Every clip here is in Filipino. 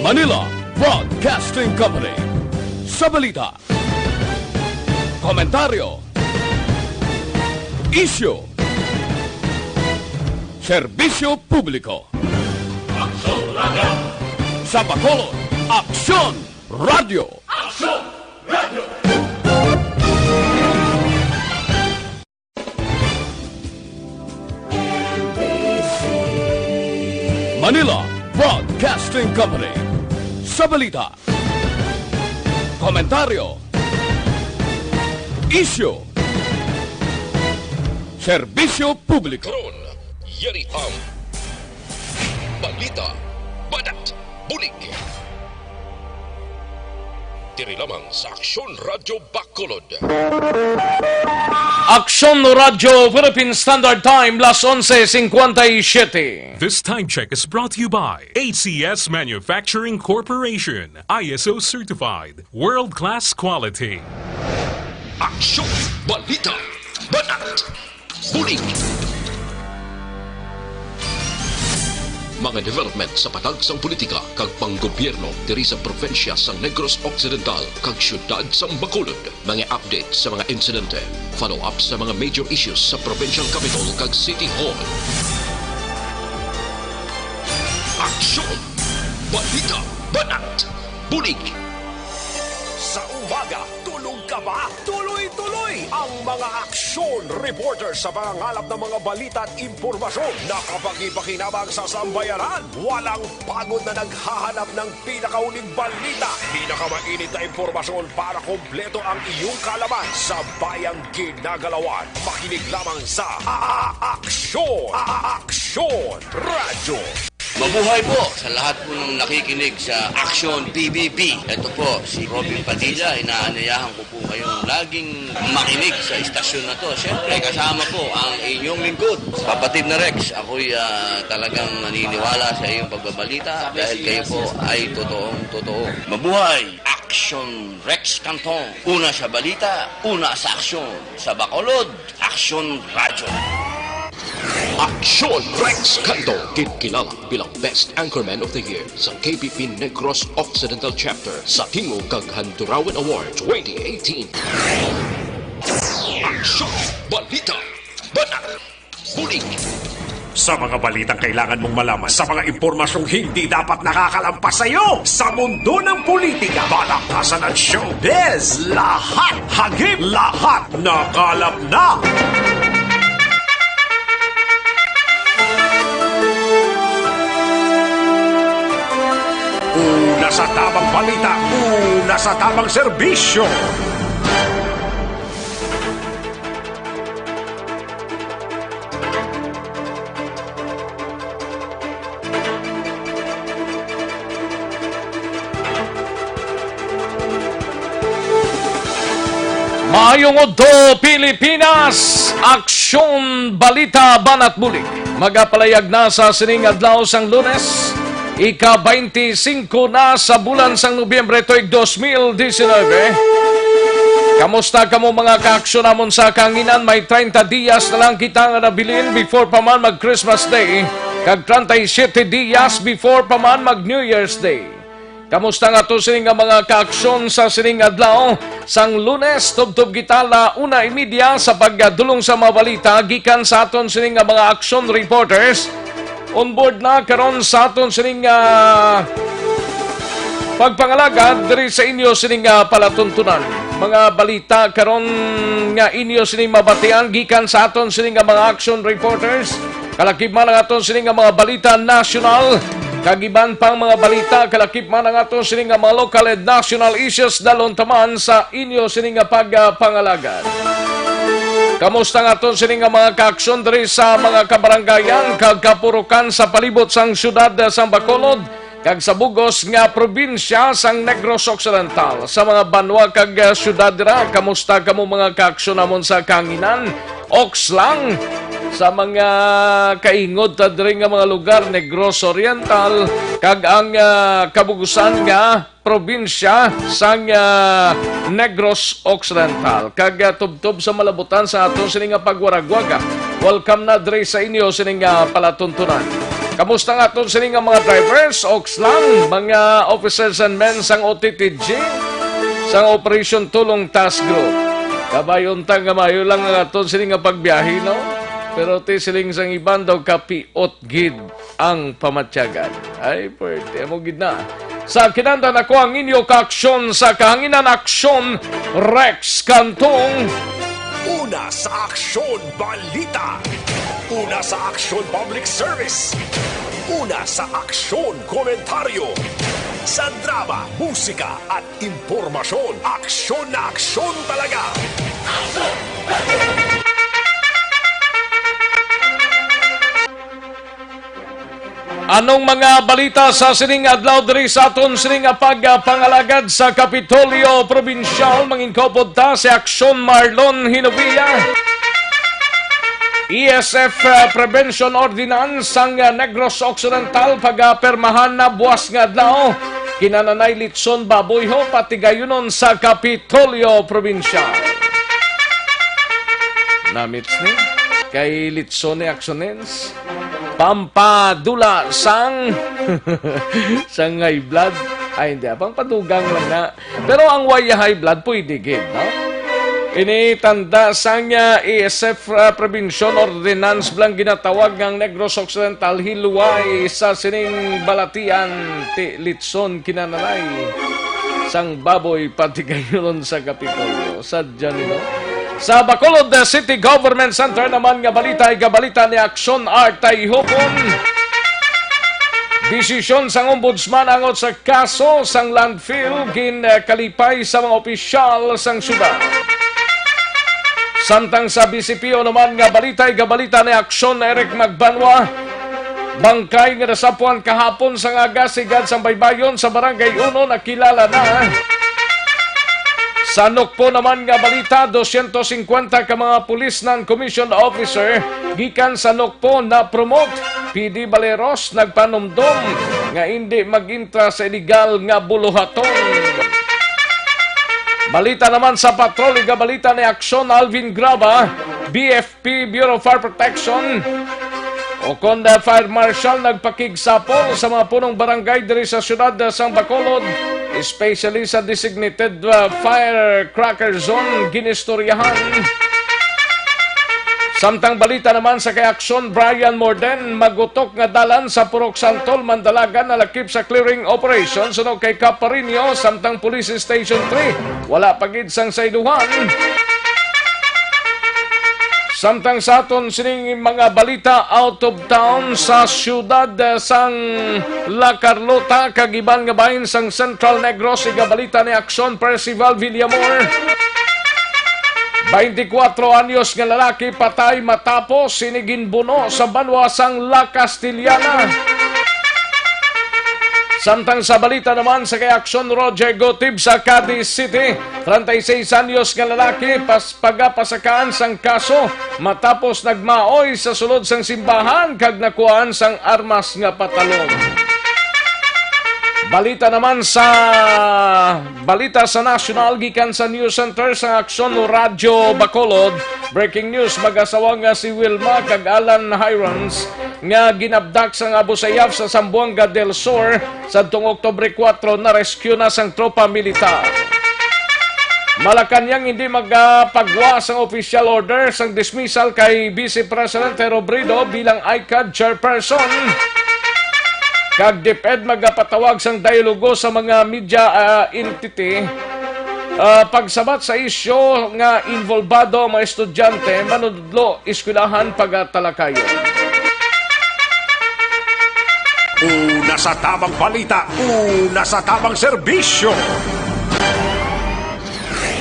Manila Broadcasting Company. Sa balita, komentaryo, isyu, serbisyo publiko. Aksyon Radio! Sa Bacolod, Aksyon Radio! Aksyon Radio! Manila Broadcasting Company. Sa balita, komentaryo, isyu, serbisyo publiko. Karon, yari ang balita, badat, bulig. Diri lamang sa Aksyon Radio Bacolod. Aksyon Radio Philippine Standard Time, las 11:57. This time check is brought to you by ACS Manufacturing Corporation, ISO certified, world-class quality. Aksyon, balita, badat, bulig. Mga development sa patagsang politika kag panggobyerno diri sa probinsya sa Negros Occidental kag syudad sa Bacolod. Mga update sa mga insidente, follow-up sa mga major issues sa provincial capital kag City Hall. Aksyon! Balita! Banat! Bulig! Sa umaga, tulog ka ba? Tuloy-tuloy ang mga aksyon reporter sa pangangalap ng mga balita at impormasyon na kapag-ipakinabang sa sambayanan. Walang pagod na naghahanap ng pinakauling balita. Pinakamainit na impormasyon para kompleto ang iyong kalaman sa bayang ginagalawan. Makinig lamang sa Aksyon! Aksyon Radio! Mabuhay po sa lahat po ng nakikinig sa Action PBB. Ito po si Robin Padilla. Inaanayahan ko po kayong laging makinig sa istasyon na to. Siyempre kasama po ang inyong lingkod, kapatid na Rex. Ako'y talagang naniniwala sa iyong pagbabalita dahil kayo po ay totoong-totoo. Mabuhay! Action Rex Canton. Una sa balita, una sa aksyon. Sa Bacolod, Action Radio. Aksyon Rex Canto, kilala bilang Best Anchorman of the Year sa KPP Negros Occidental Chapter sa Tingog kag Handurawan Award 2018. Aksyon, balita, banat, bulig. Sa mga balitang kailangan mong malaman, sa mga impormasyong hindi dapat nakakalampas sa iyo, sa mundo ng politika, balakasan at showbiz, lahat, hagip, lahat, nakalap na! Una sa tamang balita, una sa tamang serbisyo. Maayong Oddo, Pilipinas! Aksyon Balita Banat Bulig. Magapalayag na sa sining adlaw sang Lunes. Ika-25 na sa bulan sang Nobyembre tuig 2019. Kamusta kamo mga kaaksyon namon sa kanginan? May 30 dias na lang kita nga nabilin before pa man mag Christmas Day. Kag 37 dias before pa man mag New Year's Day. Kamusta nga to sining nga mga kaaksyon sa sining adlaw? Sang Lunes, tubtob kita la 1:30 sa pagdulong sa mga balita gikan sa aton sining nga mga action reporters. On board na karon sa aton sining pagpangalagad diri sa inyo sining palatuntunan. Mga balita karon nga inyo sining mabatian gikan sa aton sining mga action reporters. Kalakip man ang aton sining mga balita national. Kagiban pang mga balita, kalakip man ang aton sining mga local and national issues dalon taman sa inyo sining pagpangalagad. Kamusta nga to sining mga kaaksyon diri sa mga kabarangayan kag kapurukan sa palibot sang syudad sa Bacolod kag sa bugos nga probinsya sang Negros Occidental. Sa mga banwa kag syudad dira, kamusta kamo mga kaaksyon namon sa kanginan? Oks lang sa mga kaingod ta diri nga mga lugar Negros Oriental kag ang kabugusan nga probinsya sang Negros Occidental. Kag tubtob sa malabutan sa aton sining pagwaragwaga. Welcome na diri sa inyo sining palatuntunan. Kamusta nga itong sining mga drivers, Oxlam, mga officers and men sang OTTG, sang Operation Tulong Task Group. Kabayon tang kamayo lang nga itong sining nga pagbiyahe, no? Pero ti siling sang iban daw kapiot gid ang pamatyagan. Ay, pwede mo gid na. Sa kinandan ako ang inyo kaaksyon sa kahanginan aksyon, Rex Cantong. Una sa Aksyon Balita. Una sa Aksyon Public Service. Una sa Aksyon Komentaryo. Sa drama, musika at impormasyon, aksyon na aksyon talaga. Anong mga balita sa sining adlaw diri sa aton sining pagpangalagad sa Kapitolyo Provincial mangingkopod ta si Aksyon Marlon Hinovia. ESF Prevention Ordinance sang Negros Occidental pagapermahan na buwas nga adlaw kinananay litson baboy ho pati gayunon sa Kapitolyo Provincial. Namits ni kay litson ni Aksonens pampadula sang sang high blood. Ay, hindi. Pampadugang lang na. Pero ang waya high blood, pwede gid, no? Initanda sang ESF Prevention Ordinance blang ginatawag ng Negros Occidental hiluway sa sining balatian ti litson kinananay sang baboy pati gayunon sa Kapitolyo. Sadya nino. Sa Bacolod City Government Center naman nga balita ay gabalita ni Aksyon Artay Hopon. Desisyon sang ombudsman angot sa kaso sang landfill kalipay sa mga opisyal sang syudad. Samtang sa BCPO naman nga balita ay gabalita ni Aksyon Eric Magbanwa. Bangkay nga nasapuan kahapon sang agasigad sang baybayon sa Barangay 1 nakilala na. Sa Nukpo naman nga balita, 250 ka mga pulis ng commissioned officer gikan sa Nukpo na promote PD Baleros nagpanumdom nga hindi magintra sa illegal nga buluhaton. Balita naman sa patrol, balita ni Aksyon Alvin Graba, BFP Bureau of Fire Protection o konda Fire Marshal nagpakigsapol sa mga punong barangay diri sa syudad sang Bacolod, especially sa designated firecracker zone ginistoryahan. Samtang balita naman sa kay Aksyon Brian Morden, magutok nga dalan sa Purok Santol, Mandalagan na lakip sa clearing operation sunog kay Caparinio, samtang Police Station 3 wala pagid sang sayduhan. Samtang sa aton sining mga balita out of town sa siyudad sang La Carlota, kagiban nga bahin sang Central Negros, igabalita ni Aksyon Percival Villamor. 24 anyos nga lalaki patay matapos siniginbuno sa banwa sang La Castillana. Samtang sa balita naman sa kay Aksyon Roger Gotib sa Cadiz City, 36 anyos nga lalaki pagapasakaan sang kaso matapos nagmaoy sa sulod sang simbahan kag nakuhaan sang armas nga patalong. Balita naman sa national gikan sa News Center sa Aksyon Radyo Bacolod. Breaking news, mag-asawa nga si Wilma kag Alan Hirons nga ginabdak sang Abu Sayyaf sa Zamboanga del Sur sa Oktubre 4 na rescue na sang tropa militar. Malacanang hindi magpagwa sang official order sang dismissal kay Vice President Robredo bilang ICAD chairperson. Kag DepEd magpatawag sang dialogo sa mga media entity pagsabat sa isyo nga involvado ang mga estudyante manudlo eskwelahan pagatalakayon. Una sa tamang balita, una sa tamang serbisyo.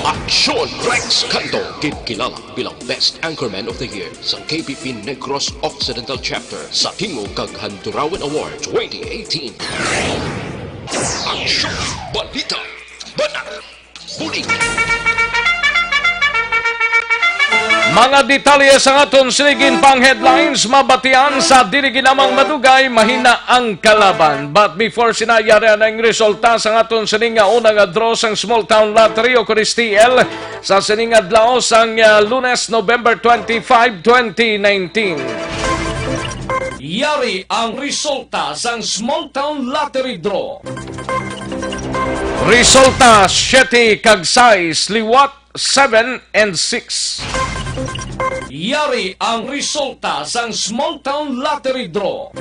Aksyon Rex Canto, kilala bilang Best Anchorman of the Year sa KPP Negros Occidental Chapter sa Tingog kag Handurawan Award 2018. Aksyon Balita, Banat, Bulig. Mga detalye sa aton siligin pang headlines, mabatian sa dili ginamang madugay, mahina ang kalaban. But before sinayari ang resulta sa aton sininga unang draw sang Small Town Lottery o Coristiel sa sininga adlaw sang Lunes, November 25, 2019. Yari ang resulta sa Small Town Lottery Draw. Resulta 7 kag 6, liwat 7 and 6. Yari ang resulta sa Small Town Lottery Draw.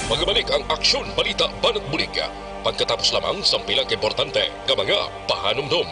Magbalik ang aksyon, balita, banat bulig. Pagkatapos lamang sa pilang importante, nga mga pahanumdum.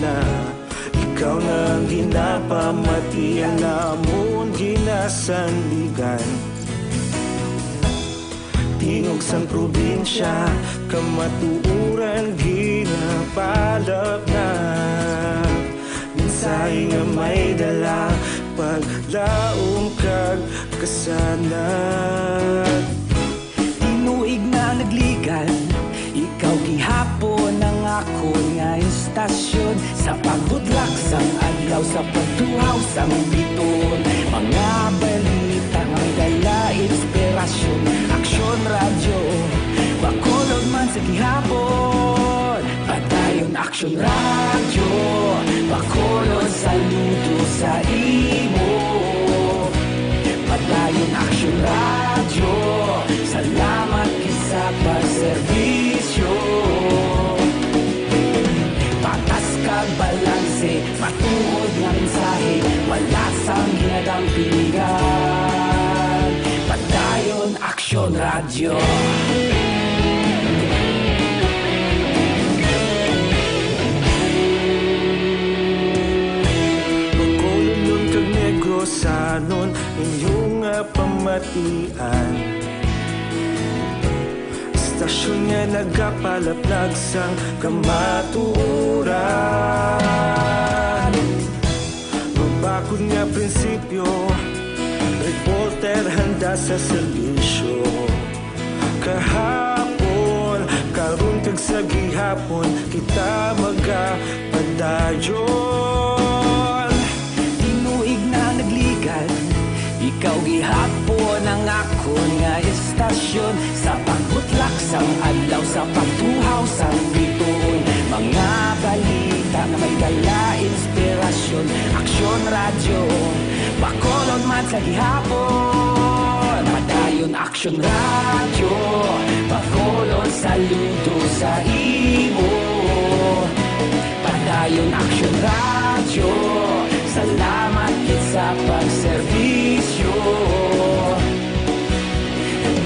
na ikaw nang ginapamatian namon ginasandigan. Tingog sang probinsya kamatuuran ginapalap na minsay nga may dala paglaom kag kasanat. Tinuig na nagligan ikaw gihapon ang ako nga istasyon sa paghudlak sang adlaw sa pagtuhaw sang biton. Mga balita nga dala inspirasyon, aksyon radyo bakolod man sa gihapon. Padayon aksyon radyo bakolod saludo sa imo. Padayon aksyon radyo salamat kisa pagserbisyo. Patas kag balanse matuod nga mensahe wala sang ginadang piligan. Padayon aksyon radyo. Pagkulunod kag negosanon inyong pamatian. Istasyon nga nagapalaplag sang kamatuuran. Magbakod nga prinsipyo, reporter handa sa serbisyo. Kahapon, karon kag sa gihapon, kita magapadayon. Tinuig na nagligan, ikaw gihapon ang ako nga istasyon sa pagbutlak sang adlaw sa pagtuhaw sang biton. Mga balita na may dala inspirasyon, aksyon radyo bakolod man sa gihapon. Padayon aksyon radyo bakolod saludo sa imo. Padayon aksyon radyo salamat kit sa pagserbisyo.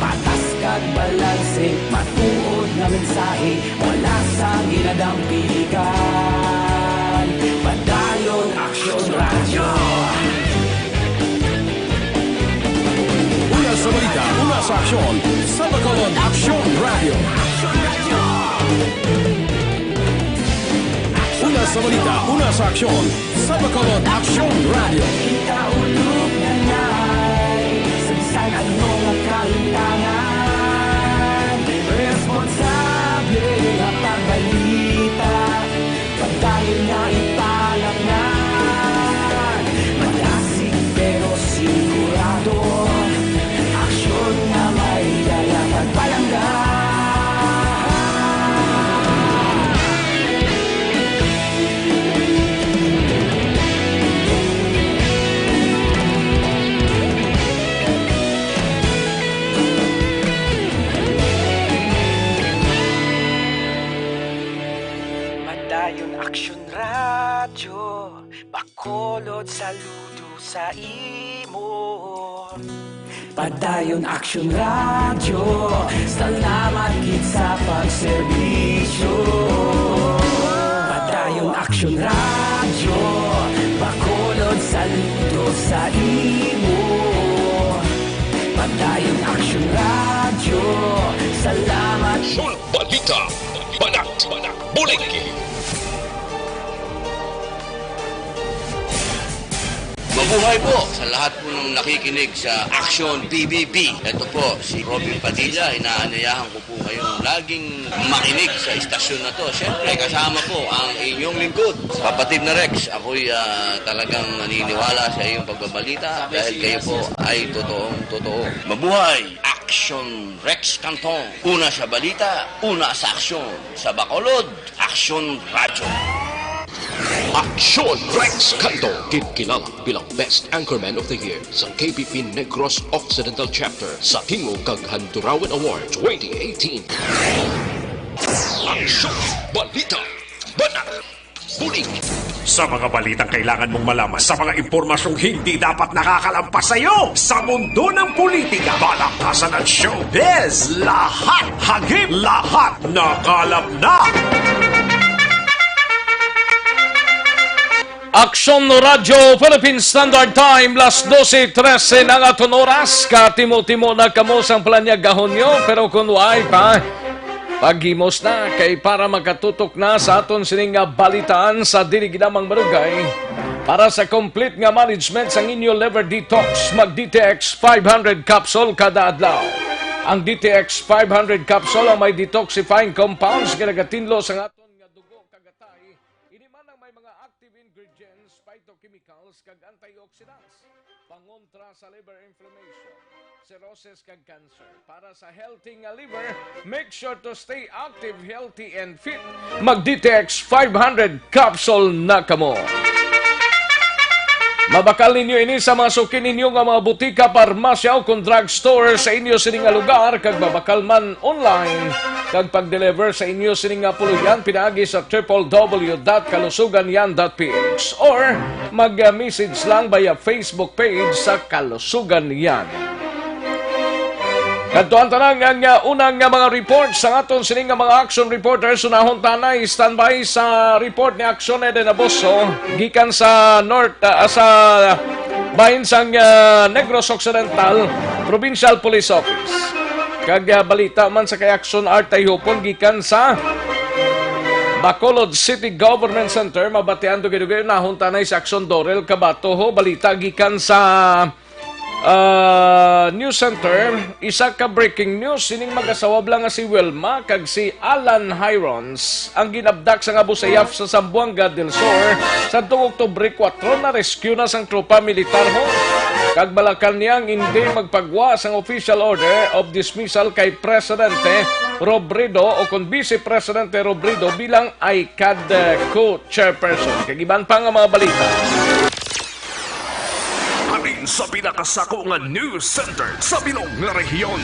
Patas kag balanse matuod nga mensahe wala sang ginadang piligan. Padayon aksyon radyo. Una sa balita, una sa aksyon, sa Bacolod Aksyon Radio. Una sa balita, una sa aksyon, sa Bacolod Aksyon Radio. Ikaulog na na'y sabisan ano nga kahintangan. Responsable nga pagbalita, pagdayon nga ipalaknan. Malasig pero sigurado, aksyon nga may dala pagpalanggan. Padayon Aksyon Radyo, Bacolod saludo sa imo. Padayon Aksyon Radyo, salamat gid sa pagserbisyo. Padayon Aksyon Radyo, Bacolod saludo sa imo. Padayon Aksyon Radyo, salamat. Aksyon Balita, Banat, Bulig. Mabuhay po sa lahat po ng nakikinig sa Action PBB. Ito po, si Robin Padilla. Inaanyayahan ko po kayong laging makinig sa istasyon na to. Siyempre, kasama po ang inyong lingkod. Kapatid na Rex, ako'y talagang naniniwala sa iyong pagbabalita dahil kayo po ay totoong-totoo. Mabuhay! Action Rex Canton. Una sa balita, una sa aksyon. Sa Bacolod, Action Radyo. Aksyon Rex Canto, kilala bilang Best Anchorman of the Year sa KBP Negros Occidental Chapter sa Tingog kag Handurawan Award 2018. Aksyon Balita, Banat, Bulig. Sa mga balitang kailangan mong malaman, sa mga impormasyong hindi dapat nakakalampas sa iyo, sa mundo ng politika, balakasan at showbiz, lahat hagip, lahat nakalap na. Aksyon Radyo Philippine Standard Time, las 12:13 ng aton oras. Katimo-timo na kamo sang planyag gahonyo, pero kung waay pa, paghimos na kay para makatutok na sa aton sining nga balitaan sa dili ginamang marugay. Para sa complete nga management sang inyo liver detox, mag DTX 500 capsule kada adlaw. Ang DTX 500 capsule ang may detoxifying compounds nga nagatinlo sa aton nga dugo kagatay. Ini man ang may mga active ingredients, phytochemicals kag antioxidants, pangontra sa liver inflammation, cirrhosis kag cancer. Para sa healthy nga liver, make sure to stay active, healthy and fit. Mag DTX 500 capsule na kamo. Mabakal ninyo ini sa mga sukin ninyo nga mga butika, parmasya o kung drugstore sa inyo sining nga lugar, kag mabakal man online kag pag-deliver sa inyo sining nga puluyan pinaagi sa www.kalusuganyan.ph or mag-message lang via Facebook page sa Kalusugan Yan. Kadtuan tanang nga unang nga mga reports sa aton sining nga mga action reporters. Unahon tanay standby sa report ni Action Eden Abuso gikan sa North sa bahin sang Negros Occidental Provincial Police Office. Kag balita man sa kay Action Art Tayhopon gikan sa Bacolod City Government Center. Mabatian to gid nahon tanay sa Action Dorel Cabato. Balita gikan sa News Center, isa ka breaking news, sining mag-asawa lang nga si Wilma kag si Alan Hirons ang ginabdak sa Abusayaf sa Zamboanga del Sur sa Oktubre 4 na rescue na sang tropa militar ho. Kag balakan niyang hindi magpagwa sang official order of dismissal kay Presidente Robredo o kung Vice Presidente Robredo bilang ICAD co-chairperson. Kag iban pa nga mga balita. Alin sa pinakasako nga news center sa bilog nga rehiyon.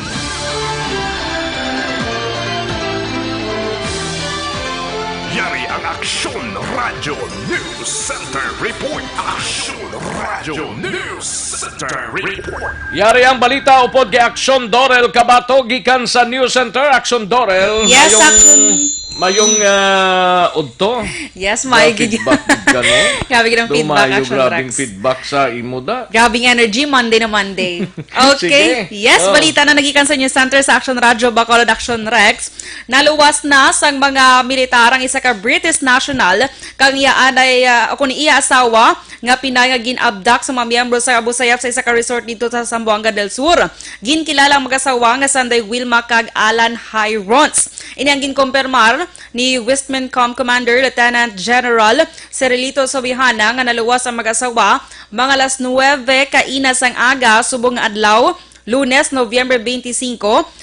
Yari ang Aksyon Radyo News Center Report. Aksyon Radyo News Center Report. Yari ang balita upod kay Action Dorel Cabato gikan sa News Center. Action Dorel. Yes, Action. Mayong udto. Yes, may feedback gano. Grabe ng feedback, Dumayo Action grabing Rex. feedback sa imo da. Grabing energy, Monday na Monday. Okay. Sige. Yes, Oh. balita na nagikan sa News Center sa Action Radyo, Bacolod Action Rex. Naluwas na sang mga militar ang isa ka British national kang iyaan ay kung iya asawa nga Pinay nga ginabdak sa mga miyembro sa Abusayaf sa isa ka resort dito sa Zamboanga del Sur. Ginkilala ang mag-asawa nga Sanday Wilma kag Alan Hirons. Ini ang ginkompirmar ni Westmancom Commander Lieutenant General Cirilito Sobihana nga naluwas ang mag-asawa mga alas 9 kainas ang aga subong nga adlaw Lunes, November 25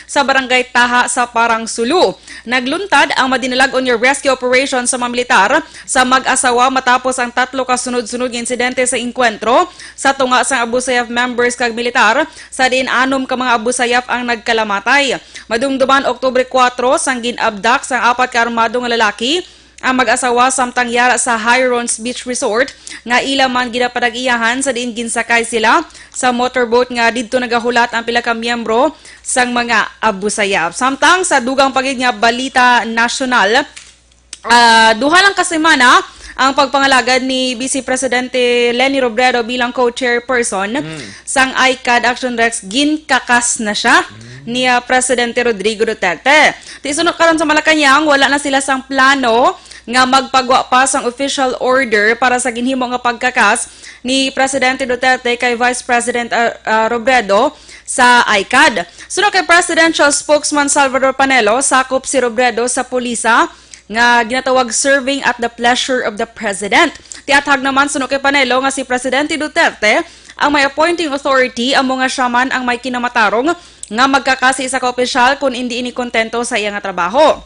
sa Barangay Taha sa Parang Sulu. Nagluntad ang madinalag on your rescue operation sa mga militar sa mag-asawa matapos ang 3 kasunod-sunod nga insidente sa inkwentro sa tunga sa Abusayaf members kag militar sa diin 6 ka mga Abusayaf ang nagkalamatay. Madumduman Oktubre 4 sang ginabdak sang 4 ka armado nga lalaki ang mag-asawa samtang yara sa Hirons Beach Resort nga ila man ginapadag-iyahan sa diin ginsakay sila sa motorboat nga didto nagahulat ang pila ka miyembro sang mga abusayab. Samtang sa dugang pagid nga balita nasyonal, duha lang ka semana ang pagpangalagad ni Vice Presidente Leni Robredo bilang co-chairperson sang ICAD Action Rex, ginkakas na siya ni Presidente Rodrigo Duterte. Tisunod karon sa Malacañang, wala na sila sang plano nga magpagwa pa sang official order para sa ginhimo nga pagkakas ni Presidente Duterte kay Vice President Robredo sa ICAD. Sunod kay Presidential Spokesman Salvador Panelo, sakop si Robredo sa pulisa nga ginatawag serving at the pleasure of the President. Tiathag naman sunod kay Panelo nga si Presidente Duterte ang may appointing authority, amo nga siya man ang may kinamatarong nga magkakasi sa ka-opisyal kung hindi ini kontento sa iya nga trabaho.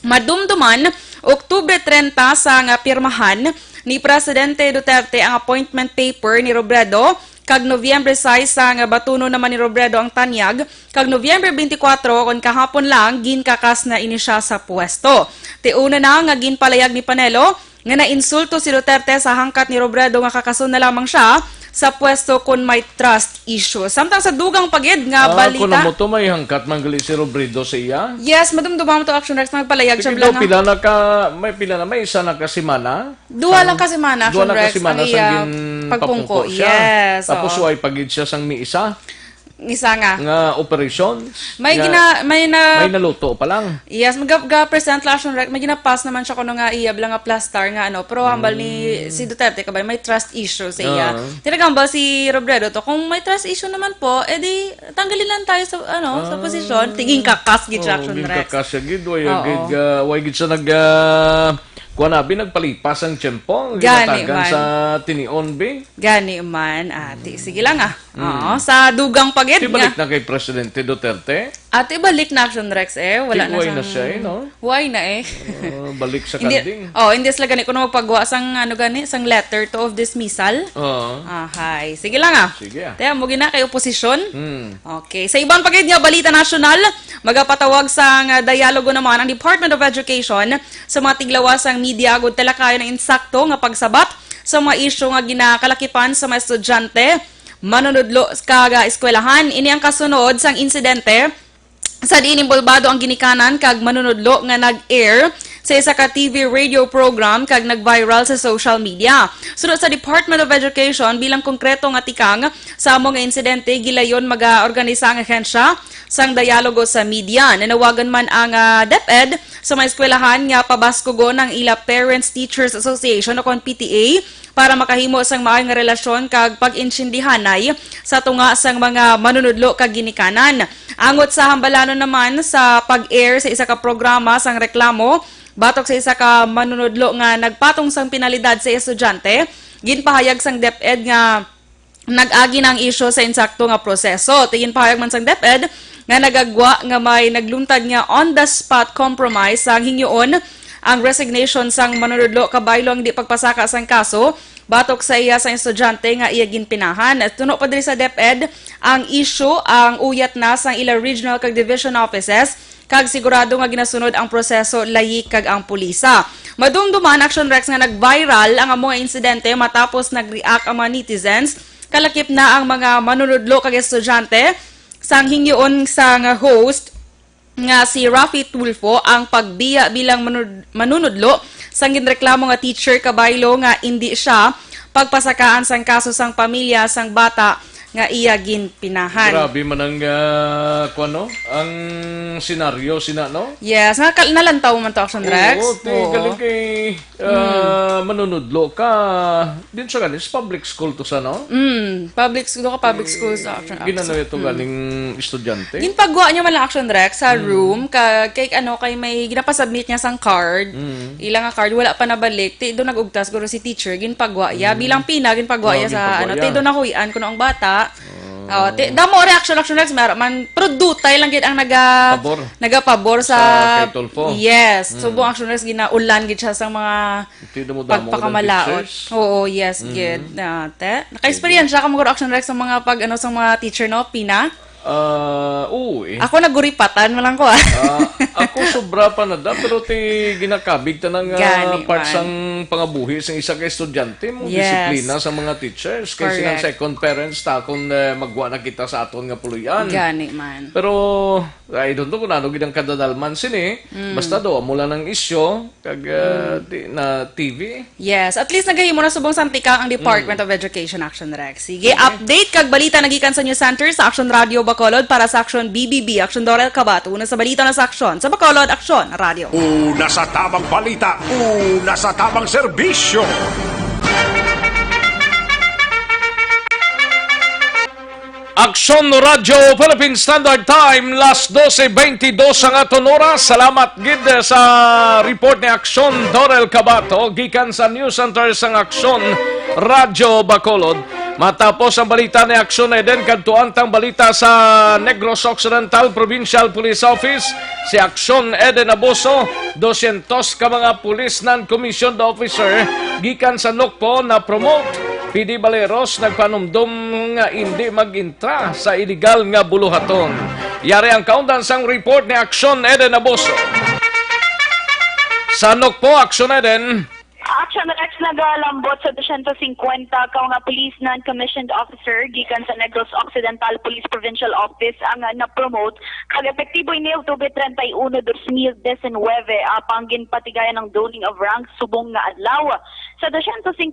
Madumduman, Oktubre 30 sa nga pirmahan ni Presidente Duterte ang appointment paper ni Robredo, kag Nobyembre 6 sa nga batuno naman ni Robredo ang tanyag, kag Nobyembre 24 kon kahapon lang ginkakas na ini siya sa pwesto. Tiuna na nga ginpalayag ni Panelo nga nainsulto si Duterte sa hangkat ni Robredo nga kakasun na lamang siya sa pwesto kung may trust issue. Samtang sa dugang pagid nga balita. Kung mo to may hangkat manggali si Robredo sa iya? Yes, madumdumang to Action Rex magpalayag siya Sige, pila na ka, may isa na ka semana. Duha lang ka semana Action Rex. Duha lang ka semana sang pagpungko siya. Yes. Tapos way pagid siya sang mi isa Isa nga. nga operation. May may naluto pa lang. Yes, mag-present Action Rex, may ginapass naman siya kuno nga iya bilang nga plastar nga ano, pero hambal ni si Duterte kabay may trust issue sa iya. Tinagambal si Robredo to, kung may trust issue naman po, edi tanggalin lang tayo sa sa posisyon. Tingin kakas gid siya Action Rex. Kakas gid way gid siya kuha na, nagpalipas ang tiyempo, ginatagan sa tinion, be? Gani man, ate. Sige lang Oo, sa dugang pagit Ibalik na kay Presidente Duterte. Ate, balik na Action Rex wala na Why siyang... na siya no? Why na Balik sa kanding. Hindi sila gani kuno magpagawa sang sang letter to of dismissal. Hi. Sige lang Sige Taya mo gina kay oposisyon. Okay. Sa ibang pagit nga balita nasyonal, magapatawag sang dialogo naman ang Department of Education sa mga tiglawasang media agud talakayon ng insakto nga pagsabat sa mga isyu nga ginakalakipan sa mga estudyante manunudlo kaga eskwelahan. Ini ang kasunod sang insidente sa diin involbado ang ginikanan kag manunudlo nga nag-air sa isa ka TV radio program kag nag-viral sa social media. Sunod sa Department of Education, bilang konkreto nga tikang sa amo nga insidente, gilayon mag-organisa ang ahensya sang dialogo sa media. Nanawagan man ang DepEd sa mga eskwelahan nga pabaskugon ang ila Parents Teachers Association o kon PTA para makahimo sang maayong nga relasyon kag pag-insindihanay sa tunga sang mga manunudlo kag ginikanan. Angot sa hambalanon naman sa pag-air sa isa ka programa sang reklamo batok sa isa ka manunudlo nga nagpatong sang penalidad sa estudyante, ginpahayag sang DepEd nga nag-agi ng isyu sa insakto nga proseso. Tingin pahayag man sang DepEd nga nagagwa nga may nagluntad nga on-the-spot compromise sang hingyoon ang resignation sang manunudlo kabaylo ang di pagpasaka sang kaso batok sa iya sa estudyante nga iya ginpinahan. At tuno pa diri sa DepEd ang issue ang uyat na sang ila regional kag division offices kag sigurado nga ginasunod ang proseso layi kag ang pulisa. Madumduman Action Rex nga nag-viral ang among insidente matapos nag-react ang mga netizens. Kalakip na ang mga manunudlo kag estudyante sang hingyoon sang host nga si Rafi Tulfo ang pagbiya bilang manunudlo sang ginreklamo nga teacher kabaylo nga hindi siya pagpasakaan sang kaso sang pamilya sang bata nga iya ginpinahan. Grabe man ang ang senaryo no? Yes, nalantaw man to Action Rex. Oo, galing kay manunudlo ka. Din sa galing public school to sa no? Public school sa Action Rex. Ginano ito galing estudyante. Ginpagawa niya man lang Action Rex sa room kay may ginapasubmit niya sang card. Ilang nga card wala pa nabalik. Ti do nagugtas guro si teacher ginpagawa ya bilang pina ginpagawa ya sa ti do nahuyan kuno ang bata. Damo reaction Rex man produtay lang gid ang nagapabor sa kay Tulfo. Yes, subo Action Rex ginaulan gid siya sa mga pagpakamalaot. Oo, yes gid. Naka-experience ka mo Action Rex sa mga sa mga teacher no pina. Oo Ako naguripatan mo lang ko ako Naku, sobra pa na da, pero ti ginakabig ta ng Gani, parts man. ang pangabuhi sa isa ka estudyante mo, Yes. disiplina sa mga teachers. Kasi Correct. ng second parents ta kung magwa na kita sa aton nga puluyan. Gani man. Pero, I don't know kung ano ginang kadadalman sini. Basta do, mula ng isyo, kag na TV. Yes, at least nagahimo na subong santika ang Department of Education Action Rex. Sige, update kag balita nagikan sa News Center sa Action Radio Bacolod para sa Action BBB, Action Dorel Kabato, una sa balita na sa Action sa Bacolod Action Radio. Una sa tamang balita, una sa tamang serbisyo. Aksyon Radio Philippine Standard Time, last 12:22 ang aton oras. Salamat gid sa report ni Aksyon Dorel Cabato gikan sa News Center sang Aksyon Radio Bacolod. Matapos ang balita ni Aksyon Eden kadtuan tang balita sa Negros Occidental Provincial Police Office, si Aksyon Eden Abuso, 200 ka mga police non-commissioned officer gikan sa NOCPO na promote. PD Baleros nagpanumdum nga hindi mag-intra sa illegal nga buluhaton. Yari ang kaundan sang report ni Aksyon Eden Abuso. Sa NOCPO, Aksyon Eden. Action Rex nagalambot sa 250 ka mga police non-commissioned officer gikan sa Negros Occidental Police Provincial Office ang na-promote kag epektibo ini Oktubre 31, 2019 apang ginpatigayan ng doling of rank subong nga adlaw. Sa 250,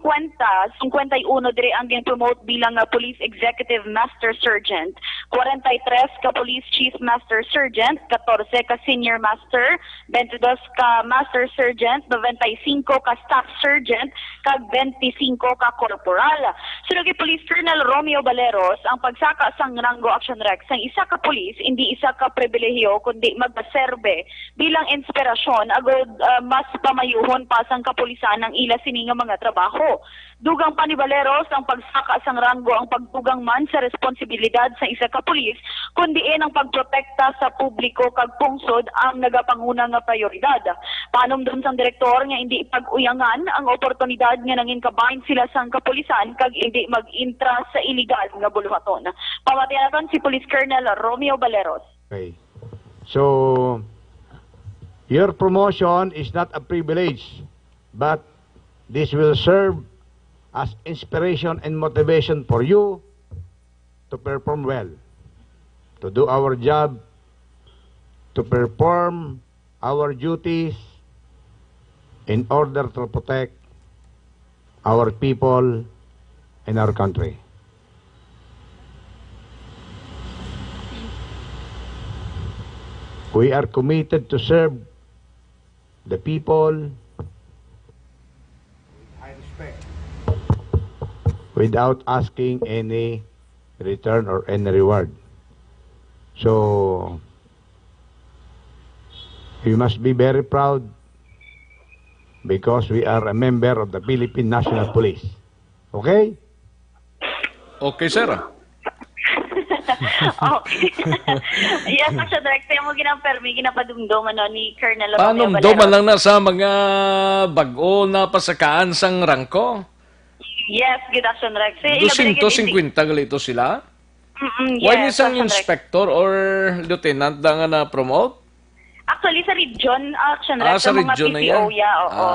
51 dire ang gin-promote bilang Police Executive Master Sergeant, 43 ka Police Chief Master Sergeant, 14 ka Senior Master, 22 ka Master Sergeant, 95 ka Staff Sergeant, kag 25 ka Corporal. Sunod kay Police Colonel Romeo Baleros, ang pagsaka sang Rango Action Rex sang isa ka police, hindi isa ka pribilehiyo kundi magpaserbe bilang inspirasyon agod mas pamayuhon pa sang kapulisan ng ila sini nga mga trabaho. Dugang pa ni Baleros ang pagsaka sang rango ang pagdugang man sa responsibilidad sa isa ka pulis, kundi ang pagprotekta sa publiko kag pungsod ang nagapanguna nga prioridad. Panumdum sang direktor nga hindi ipag-uyangan ang oportunidad nga nangin kabahin sila sang kapulisan kag hindi mag-intra sa illegal nga buluhaton. Pamatianaton si Police Colonel Romeo Baleros. Okay. So, your promotion is not a privilege, but this will serve as inspiration and motivation for you to perform well, to do our job, to perform our duties in order to protect our people and our country. We are committed to serve the people without asking any return or any reward. So, we must be very proud because we are a member of the Philippine National Police. Okay? Okay, sir. Okay. Yes, Action Rex, mo ginampermi, ginapadumduman ni Colonel Romeo Paano man Baleros. lang na sa mga bag-o na pasakaan sang rangko? Yes, good Action Rex. 250 galito sila? Why Yes, isang Action Rex. inspector or lieutenant na nga na-promote? Actually, sa region, Action Rex, Sa ang mga region na PCO, yan? yeah, oo.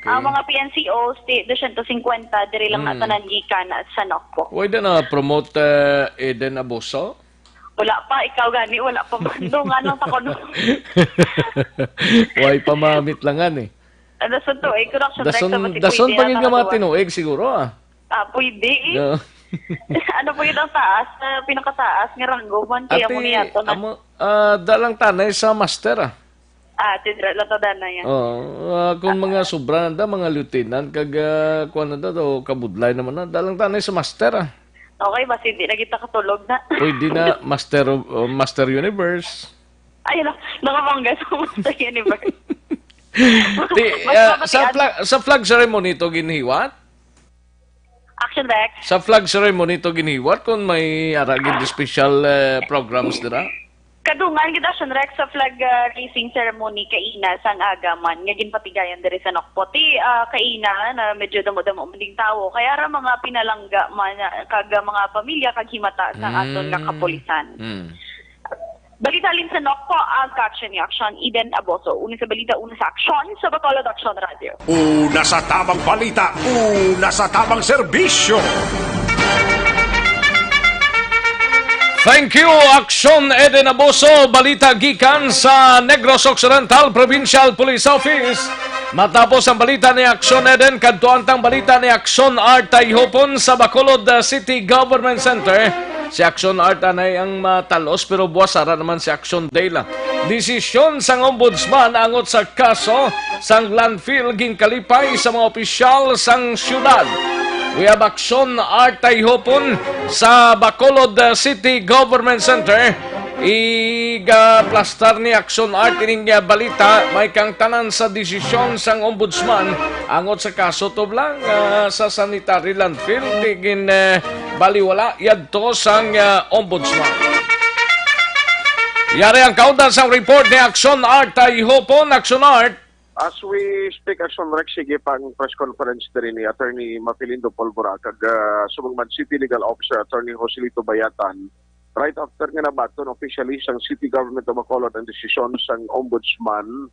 Okay. Ang mga PNCO, 250, diri lang natanan gikan sa NOCPO. Why na na-promote Eden Abuso? Wala pa, ikaw gani, wala pa bando nga nang takono. Why pamamit langan eh. Dason to, good Action Rex. Dason pangin nga matinuig siguro ah. Pwede eh. Yeah. Ano po yun ang taas, pinakataas nga ranggo man, kaya mo niya to na. Dalang tanay sa master ah. Tidra, latadan na yan. Kung mga sobra na mga lieutenant, kag kuha na o kabudlay naman na, dalang tanay sa master ah. Okay, basta hindi na kita katulog na. Pwede na Master Universe. Ayun na, nakabangga sa Master Universe. Sa flag ceremony to ginhiwat? Action Rex. Sa flag ceremony to ginhiwat kung may aragin di special programs dira? Kadungan kita Action Rex sa flag raising ceremony kaina sang agaman nga ginpatigayan diri sa NOCPO. Kaina na medyo damo-damo maning tawo kaya ra mga pinalangga man kag mga pamilya kag himata sa aton nga kapulisan. Balita Alin sa NOC po ang ka-action ni Action Eden Aboso. Una sa balita, una sa aksyon sa Bacolod Action Radio. Una sa tamang balita, una sa tamang serbisyo. Thank you, Action Eden Abuso. Balita gikan sa Negros Occidental Provincial Police Office. Matapos ang balita ni Action Eden, kadtuantang balita ni Action Art Tayhopon sa Bacolod City Government Center. Si Action Art anay ang matalos pero buwasara naman si Action Dela. Desisyon sang ombudsman angot sa kaso sang landfill ginkalipay sa mga opisyal sang syudad. We have Action Art Tayhopon sa Bacolod City Government Center. Iga-plastar ni Action Art ining balita may kang tanan sa desisyon sang ombudsman angot sa kaso tublang sa sanitary landfill tigin baliwala yadto sang ombudsman. Yari ang kauntan sang report ni Action Art Tayhopon. Action Art. As we speak, Action Rex, sige pang press conference din ni Attorney Mapilindo Polvora kag Sumangman City Legal Officer Attorney Joselito Bayatan. Right after nga nabaton officially sang City Government of Bacolod ang desisyon sang Ombudsman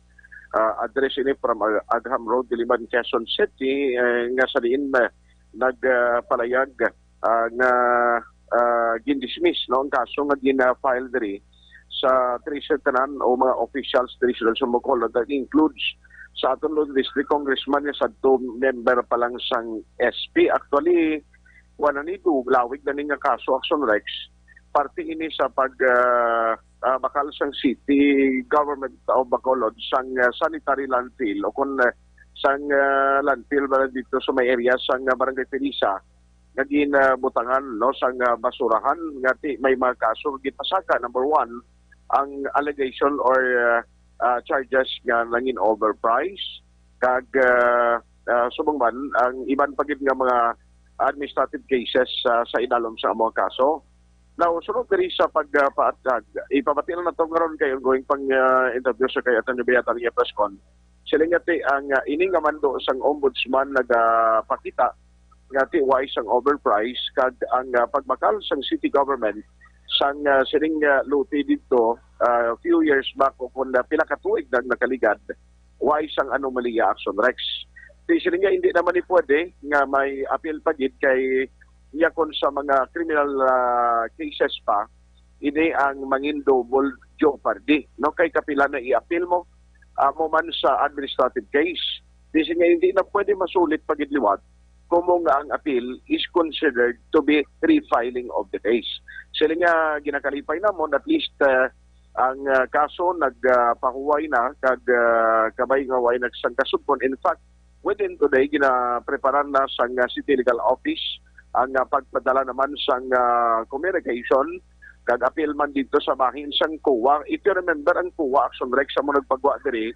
address ini from Agham Road, Diliman, Quezon City nga sa diin nagpalayag nga gindismiss no ang kaso nga gina-file diri sa Trisha Tanan o mga officials diri sa Bacolod that includes sa aton District Congressman sa to member pa lang sang SP. Actually, wala ni lawig na nga kaso Action Rex. Parte ini sa bakal sang City Government of Bacolod sang sanitary landfill o kung sang landfill ba dito sa may area sang Barangay Teresa naging butangan no sang basurahan ngati may mga kaso gipasaka. Number one, ang allegation or charges nga nangin overpriced kag subong ang iban pagid nga mga administrative cases sa inalom sa mga kaso. Now, sunod diri sa pagpaatag, ipapatilan na ito ngayon kayo going pang interview sa kay Atty. Bayatan niya press con. Sila nga ang ining nga mando sang ombudsman nagpakita nga wise ang overpriced kag ang pagbakal sang city government sang sining luti dito few years back o kung pila ka tuig na nakaligad why sang anomalya Action Rex. Di sila nga hindi naman pwede nga may appeal pa gid kay yakon sa mga criminal cases pa ini ang mangin double jeopardy no kay kapila na i-appeal mo mo man sa administrative case. Di sila nga hindi na pwede masulit pagid liwat kung ang appeal is considered to be refiling of the case. Sila nga ginakalipay na mo at least ang kaso nagpahuway na kag kabay nga way nagsangkasudpon. In fact, within today ginapreparan na sang City Legal Office ang pagpadala naman sang communication kag appeal man dito sa bahin sang COA. If you remember ang COA Action Rex sa mo nagpagwa diri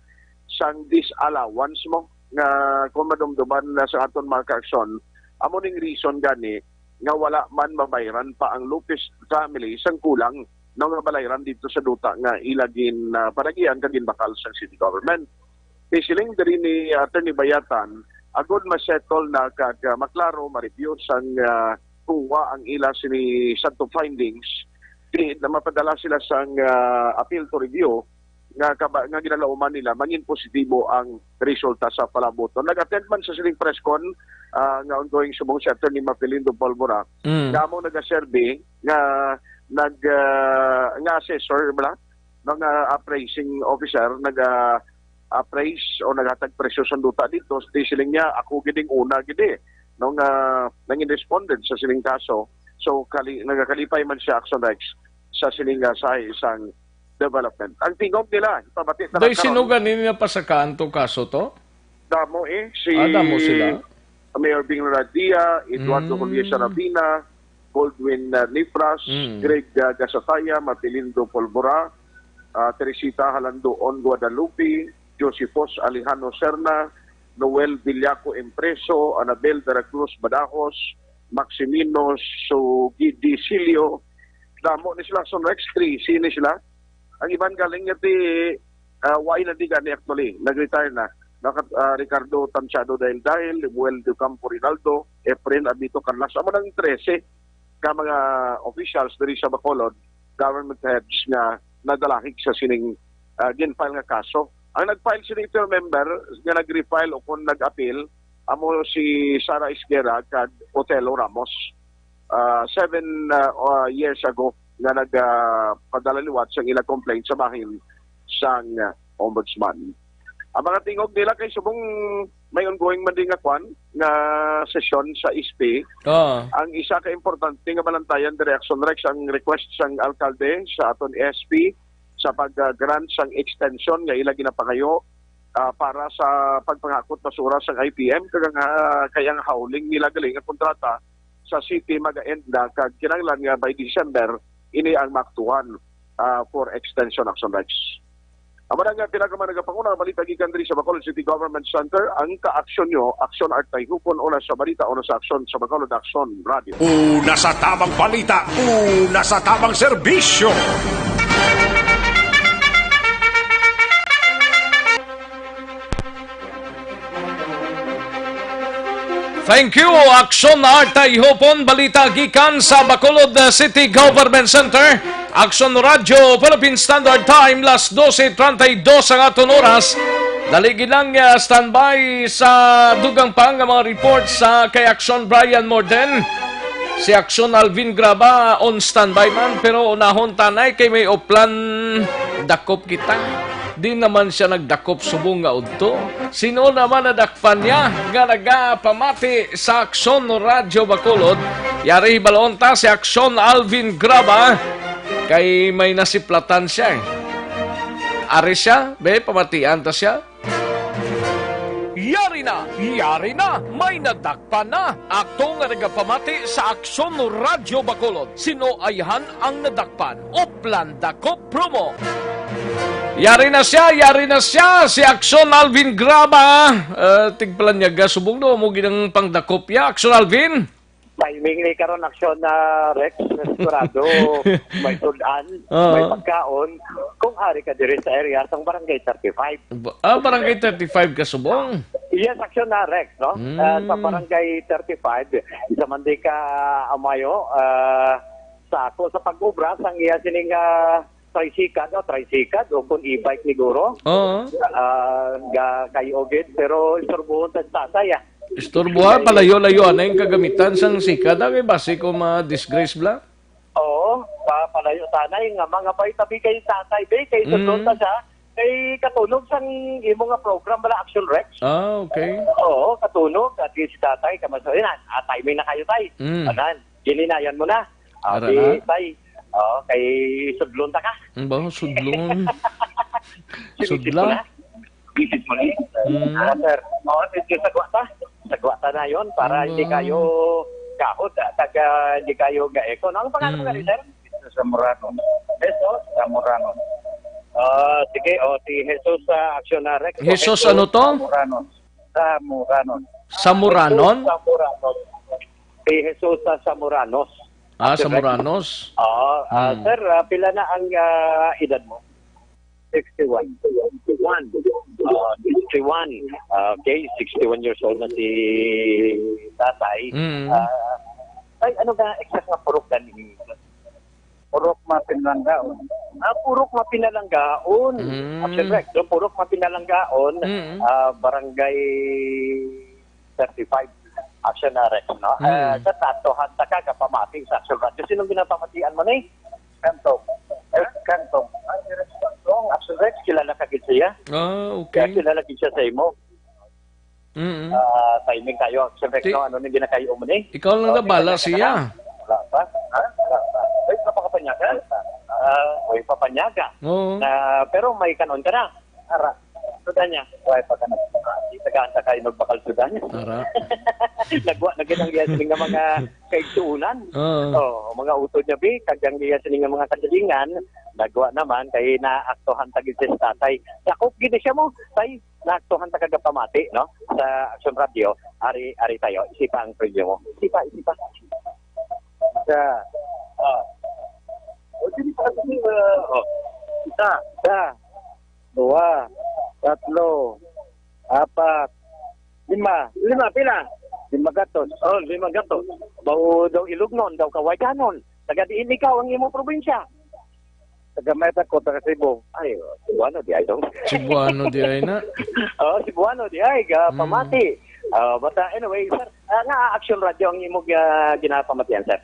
sang disallowance mo nga kung madumduman na sa aton mga ka-aksyon, amo ning reason gani nga wala man mabayran pa ang Lopez family sang kulang no nga balayran dito sa duta nga ilagin panagian kagin bakal sa city government. Siling diri ni Attorney Bayatan, agod ma-settle na kag maklaro ma-review sang kuwa ang ila sini santo findings na mapadala sila sang appeal to review nga ginalauman nila mangin positibo ang resulta sa palaboton. Nag-attend man sa siling press con nga ongoing subong si Attorney Mapilindo Polvora. Nga mo nag-survey nga nga assessor bala ng appraising officer nag-appraise o naghatag presyo sa duta dito. Di siling niya ako giding una gidi nung nangin responded sa siling kaso. So nagakalipay man siya Action Rex sa siling sa isang development. Ang tingog nila, ipabati na Dahil sinugan nila pa sa kanto kaso to? Damo si damo sila. Mayor Bing Radia, Eduardo Julius Sarabina, Goldwyn Nifras, Greg Gasataya, Mapilindo Polvora, Teresita Halandoon Guadalupe, Josephos Alejandro Serna, Noel Villaco Impreso, Anabel de la Cruz Badajos, Maximino Sugidicilio. Damo ni sila sa next 3, sino sila? Ang iban galing nga why na di gani actually, nag-retire na. Ricardo Tanchado dahil Lemuel de Campo Rinaldo, Efren Abito Carlas. Amo ng 13 ka mga officials diri sa Bacolod, government heads nga nadalahig sa sining gin-file nga kaso. Ang nag-file sining member nga nag-refile o kung nag-appeal amo si Sara Isguera kag Otelo Ramos. 7 years ago nga nagpadala liwat sa ilang complaint sa bahin sang ombudsman. Ang mga tingog nila kay subong may ongoing man din nga sesyon sa ISP. Ang isa ka importante nga balantayan Direction Rex ang request sang alkalde sa aton SP sa pag-grant sang extension nga ila ginapangayo para sa pagpangakot basura sang IPM kayang hauling nila galing ang kontrata sa city mag-end na kag kinahanglan nga by December ini ang maktuhan for extension action Rex. Amara nga pinakamanagapanguna balita gikan diri sa Bacolod City Government Center ang ka-aksyon nyo, aksyon artay hupon una sa balita una sa aksyon sa Bacolod Action Radio. Una sa tamang balita, una sa tamang serbisyo. Thank you, Aksyon Artay Hopon, balita gikan sa Bacolod City Government Center. Aksyon Radio, Philippine Standard Time, las 12:32 ang aton oras. Daligid lang standby sa dugang pang mga report sa kay Aksyon Brian Morden. Si Aksyon Alvin Graba on standby man, pero unahon tanay kay may oplan dakop kita. Di naman siya nagdakop subong nga udto. Sino naman nadakpan niya nga nagapamati sa Aksyon Radio Bacolod? Yari balonta si Aksyon Alvin Graba kay may nasiplatan siya. Ari siya, pamatian ta siya. Yari na, may nadakpan na. Akto nga nagapamati sa Aksyon Radio Bacolod. Sino ayhan ang nadakpan? Oplan Dakop Promo. Yari na siya, si Aksyon Alvin Graba. Tigpalan niya gasubong no, mo ginang pangdakopya. Aksyon Alvin? Timing ni karon aksyon na Rex, sigurado may tudan, may pagkaon. Kung ari ka diri sa area sang Barangay 35. Barangay 35 kasubong? Yes, aksyon na Rex, no? Sa Barangay 35, isa man di ka amayo, sa ako sa pag-ubra, sang iya sining tricycle o kung e-bike ni Guro. Kayo ogid, pero istorbuhon sa tatay. Istorbuhan, palayo-layo na yung kagamitan sang sikad. Kaya basi ko ma-disgrace bla? Oo, palayo tanay nga mga tabi kay tatay, kay sundon ta siya, kay katunog sang imo nga program bala Action Rex. Okay. Oo, katunog at si tatay kamasoyan. Timing na kayo tay. Anan, gininayan mo na. Tay. Kay sudlon ta ka. Sudlon. Sudla. Visit mo ni. Sir, sagwa ta na yon para hindi kayo kahot, hindi kayo gaeko. Ano ang pangalan mo sir? Zamorano. Jesus Zamorano. Sige, si Jesus Actionarex. Jesus ano to? Samuranon. Si Jesus Samuranos. Samuranos. Sir, pila na ang edad mo? 61. 61. Okay, 61 years old na si tatay. Ay, ano ba exact na purok na ni? Purok Mapinalanggaon. Purok Mapinalanggaon. Action Rex. So, Purok Mapinalanggaon, Barangay 35. Action na Rex, no? Sa tatohan ta ka kapamating sa Action Rex. Sinong ginapamatian mo ni? Kantong. Action Rex, kilala ka gid siya. Okay. Kilala gid siya sa imo. Timing kayo, Action Rex, no? Ano nang ginakayo mo ni? Ikaw lang nabala siya. Wala pa? Ay, papanyaga? Papanyaga. Pero may kanon ka na. Ara. Sudan niya. Why pa ka na? Tagaan sa kayo magbakal Sudan niya. Ara. Naginang iya sining mga kaigsuunan. Mga utod niya bi, kagyang iya sining mga kadalingan, nagwa naman kay naaktohan tagid sa tatay. Sakop gid siya mo, tay naaktohan ta kagapamati, no? Sa Action Radio, ari tayo, isipa ang preview mo. Isipa. Isa, dua, tatlo, apat, lima, pila? 5 gatos. 5 gatos. Bawo daw Ilugnon, daw Kawayganon. Taga diin ikaw ang imong probinsya. taga-meta ko, taga-Cebu. Ay, Cebuano di ay dong. Cebuano di ay na. Cebuano di ay, pamati. But anyway, sir, nga Action Radio ang imong ginapamatian, sir.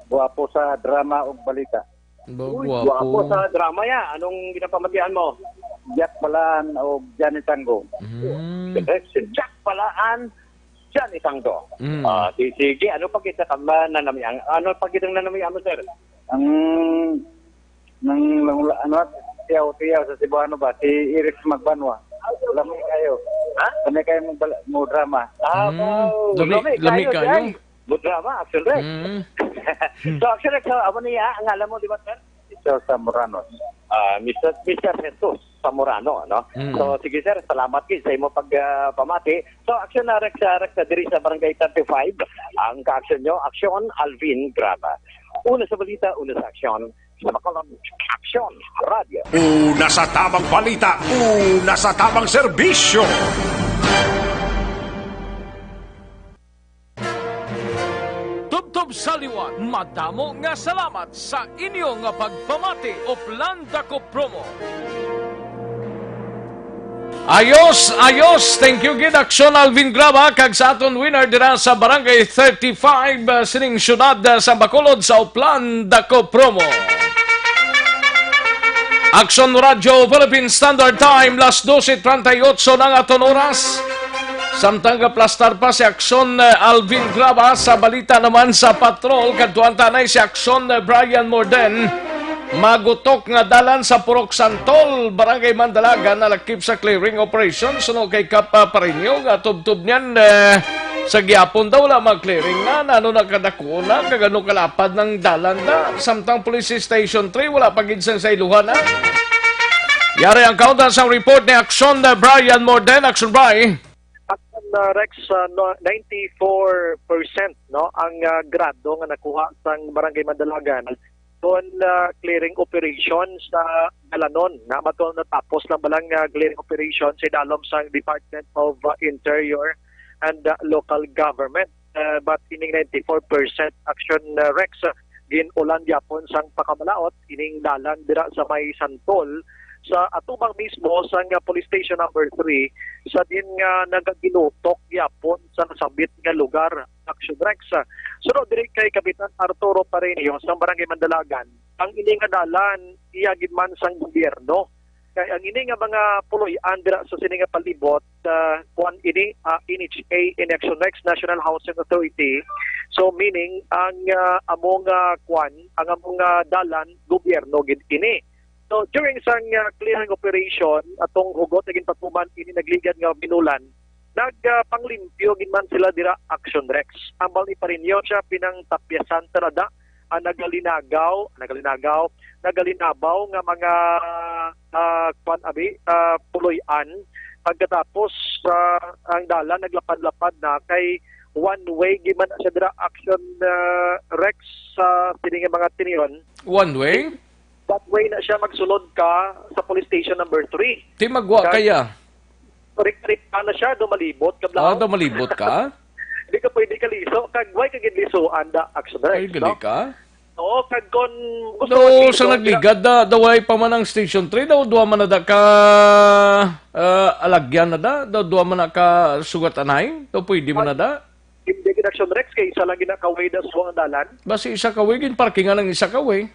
Guwapo sa drama o balita. Guwapo sa drama ya. Anong ginapamatian mo? Jack Palaan o Johnny Tango. Si Jack Palaan, Johnny Tango. Sige, ano pa kita nanamian? Ano pa kitang nanamian mo, sir? Tiyaw sa Cebuano ba? Si Iris Magbanwa. Lami kayo. Ha? Lami kayo mo drama. Lami kayo. Mo drama, Action Rex. So, Action Rex, ano niya? Ang alam mo, di ba, sir? Mr. Zamorano. Mr. Jesus Zamorano, no? So, sige, sir, salamat kayo sa imo pagpamati. So, Action Rex diri sa Barangay 35. Ang ka-action nyo, Action Alvin Graba. Una sa balita, una sa aksyon. Sa Bacolod Action Radio. Una sa tamang balita, una sa tamang serbisyo. Tubtob sa liwan, madamo nga salamat sa inyo nga pagpamati o plan dako promo. Ayos! Thank you, gid Action Alvin Graba, kag sa aton winner dira sa Barangay 35, sining syudad sa Bacolod sa Uplan dako promo. Action Radio Philippine Standard Time, las 12:38 ng aton oras. Samtang kaplastar pa si Action Alvin Graba sa balita naman sa patrol, kadtuan tanay si Action Brian Morden. Magutok nga dalan sa Purok Santol, Barangay Mandalaga, nalakip sa clearing operation. Suno kay Kapa Parinyo, nga tubtub niyan sa gyapon daw wala mag-clearing na, nano nakadako na, kagano kalapad ng dalan na. Samtang Police Station 3, wala pagidsang sa iluhan na. Yari ang countdown sa report ni Action Brian Morden. Action Brian. Action Rex, 94% no, ang grado nga nakuha sa Barangay Mandalagan. Doon clearing operation sa Galanon na matol natapos lang balang clearing operation sa dalom sa Department of Interior and Local Government. But ining 94% Action Rex ginulan yapon sang pakamalaot ining dalan dira sa may Santol sa atubang mismo sa police station number 3 sa din nga nagaginutok yapon sa nasabit nga lugar. Action Rex. Sunod diri kay Kapitan Arturo Pareño sa Barangay Mandalagan, ang ini nga dalan iyagid man sang gobyerno. Kay ang ini nga mga puloy-an dira sa sini nga palibot kuan ini NHA in Action Rex National Housing Authority. So meaning ang among kuan ang among dalan gobyerno gid ini. So during sang clearing operation atong hugot naging patuman ini nagligad nga binulan, nagpanglimpyo ginman sila dira Action Rex. Ambal ni Parinyo siya pinang tapyasan talada nagalinabaw nga mga puloy-an. Pagkatapos ang dalan naglapad-lapad na kay one way giman siya dira Action Rex sa tining mga tiniyon. One way? That way na siya magsulod ka sa police station number 3. Ti magwa kaya? Rik-rik na siya, dumalibot. Dumalibot ka? Hindi ka pwede kaliso. Kagway kagiliso, anda Action Rex. Ay, gali ka? Oo, kagkon gusto do sa nagligad daway pa man ang Station 3 daw duwa man na ka alagyan na daw duwa man na ka sugatanay daw pwede man na da. Hindi gid Action Rex kay isa lang ginakaway da sa dalan. Basi isa ka way gin parkingan lang isa ka way.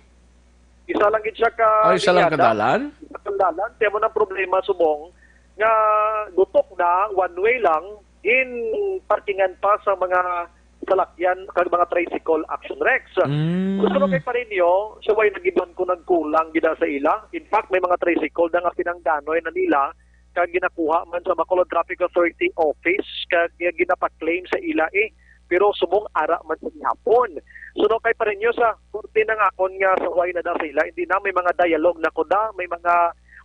Isa lang gid siya ka isa lang ka dalan. Ang dalan kaya mo na problema subong nga gutok na one way lang in parkingan pa sa mga salakyan kag mga tricycle Action Rex. Gusto kay Parinyo, siya way nagiban ko nagkulang gida sa ila. In fact, may mga tricycle na nga pinangdanoy na nila kag ginakuha man sa Bacolod Traffic Authority Office kag ginapaklaim sa ila pero subong ara man sa gihapon. Suno kay Parinyo sa kurti na nga kon nga sa way na da sa ila, hindi na may mga dialogue na kuda, may mga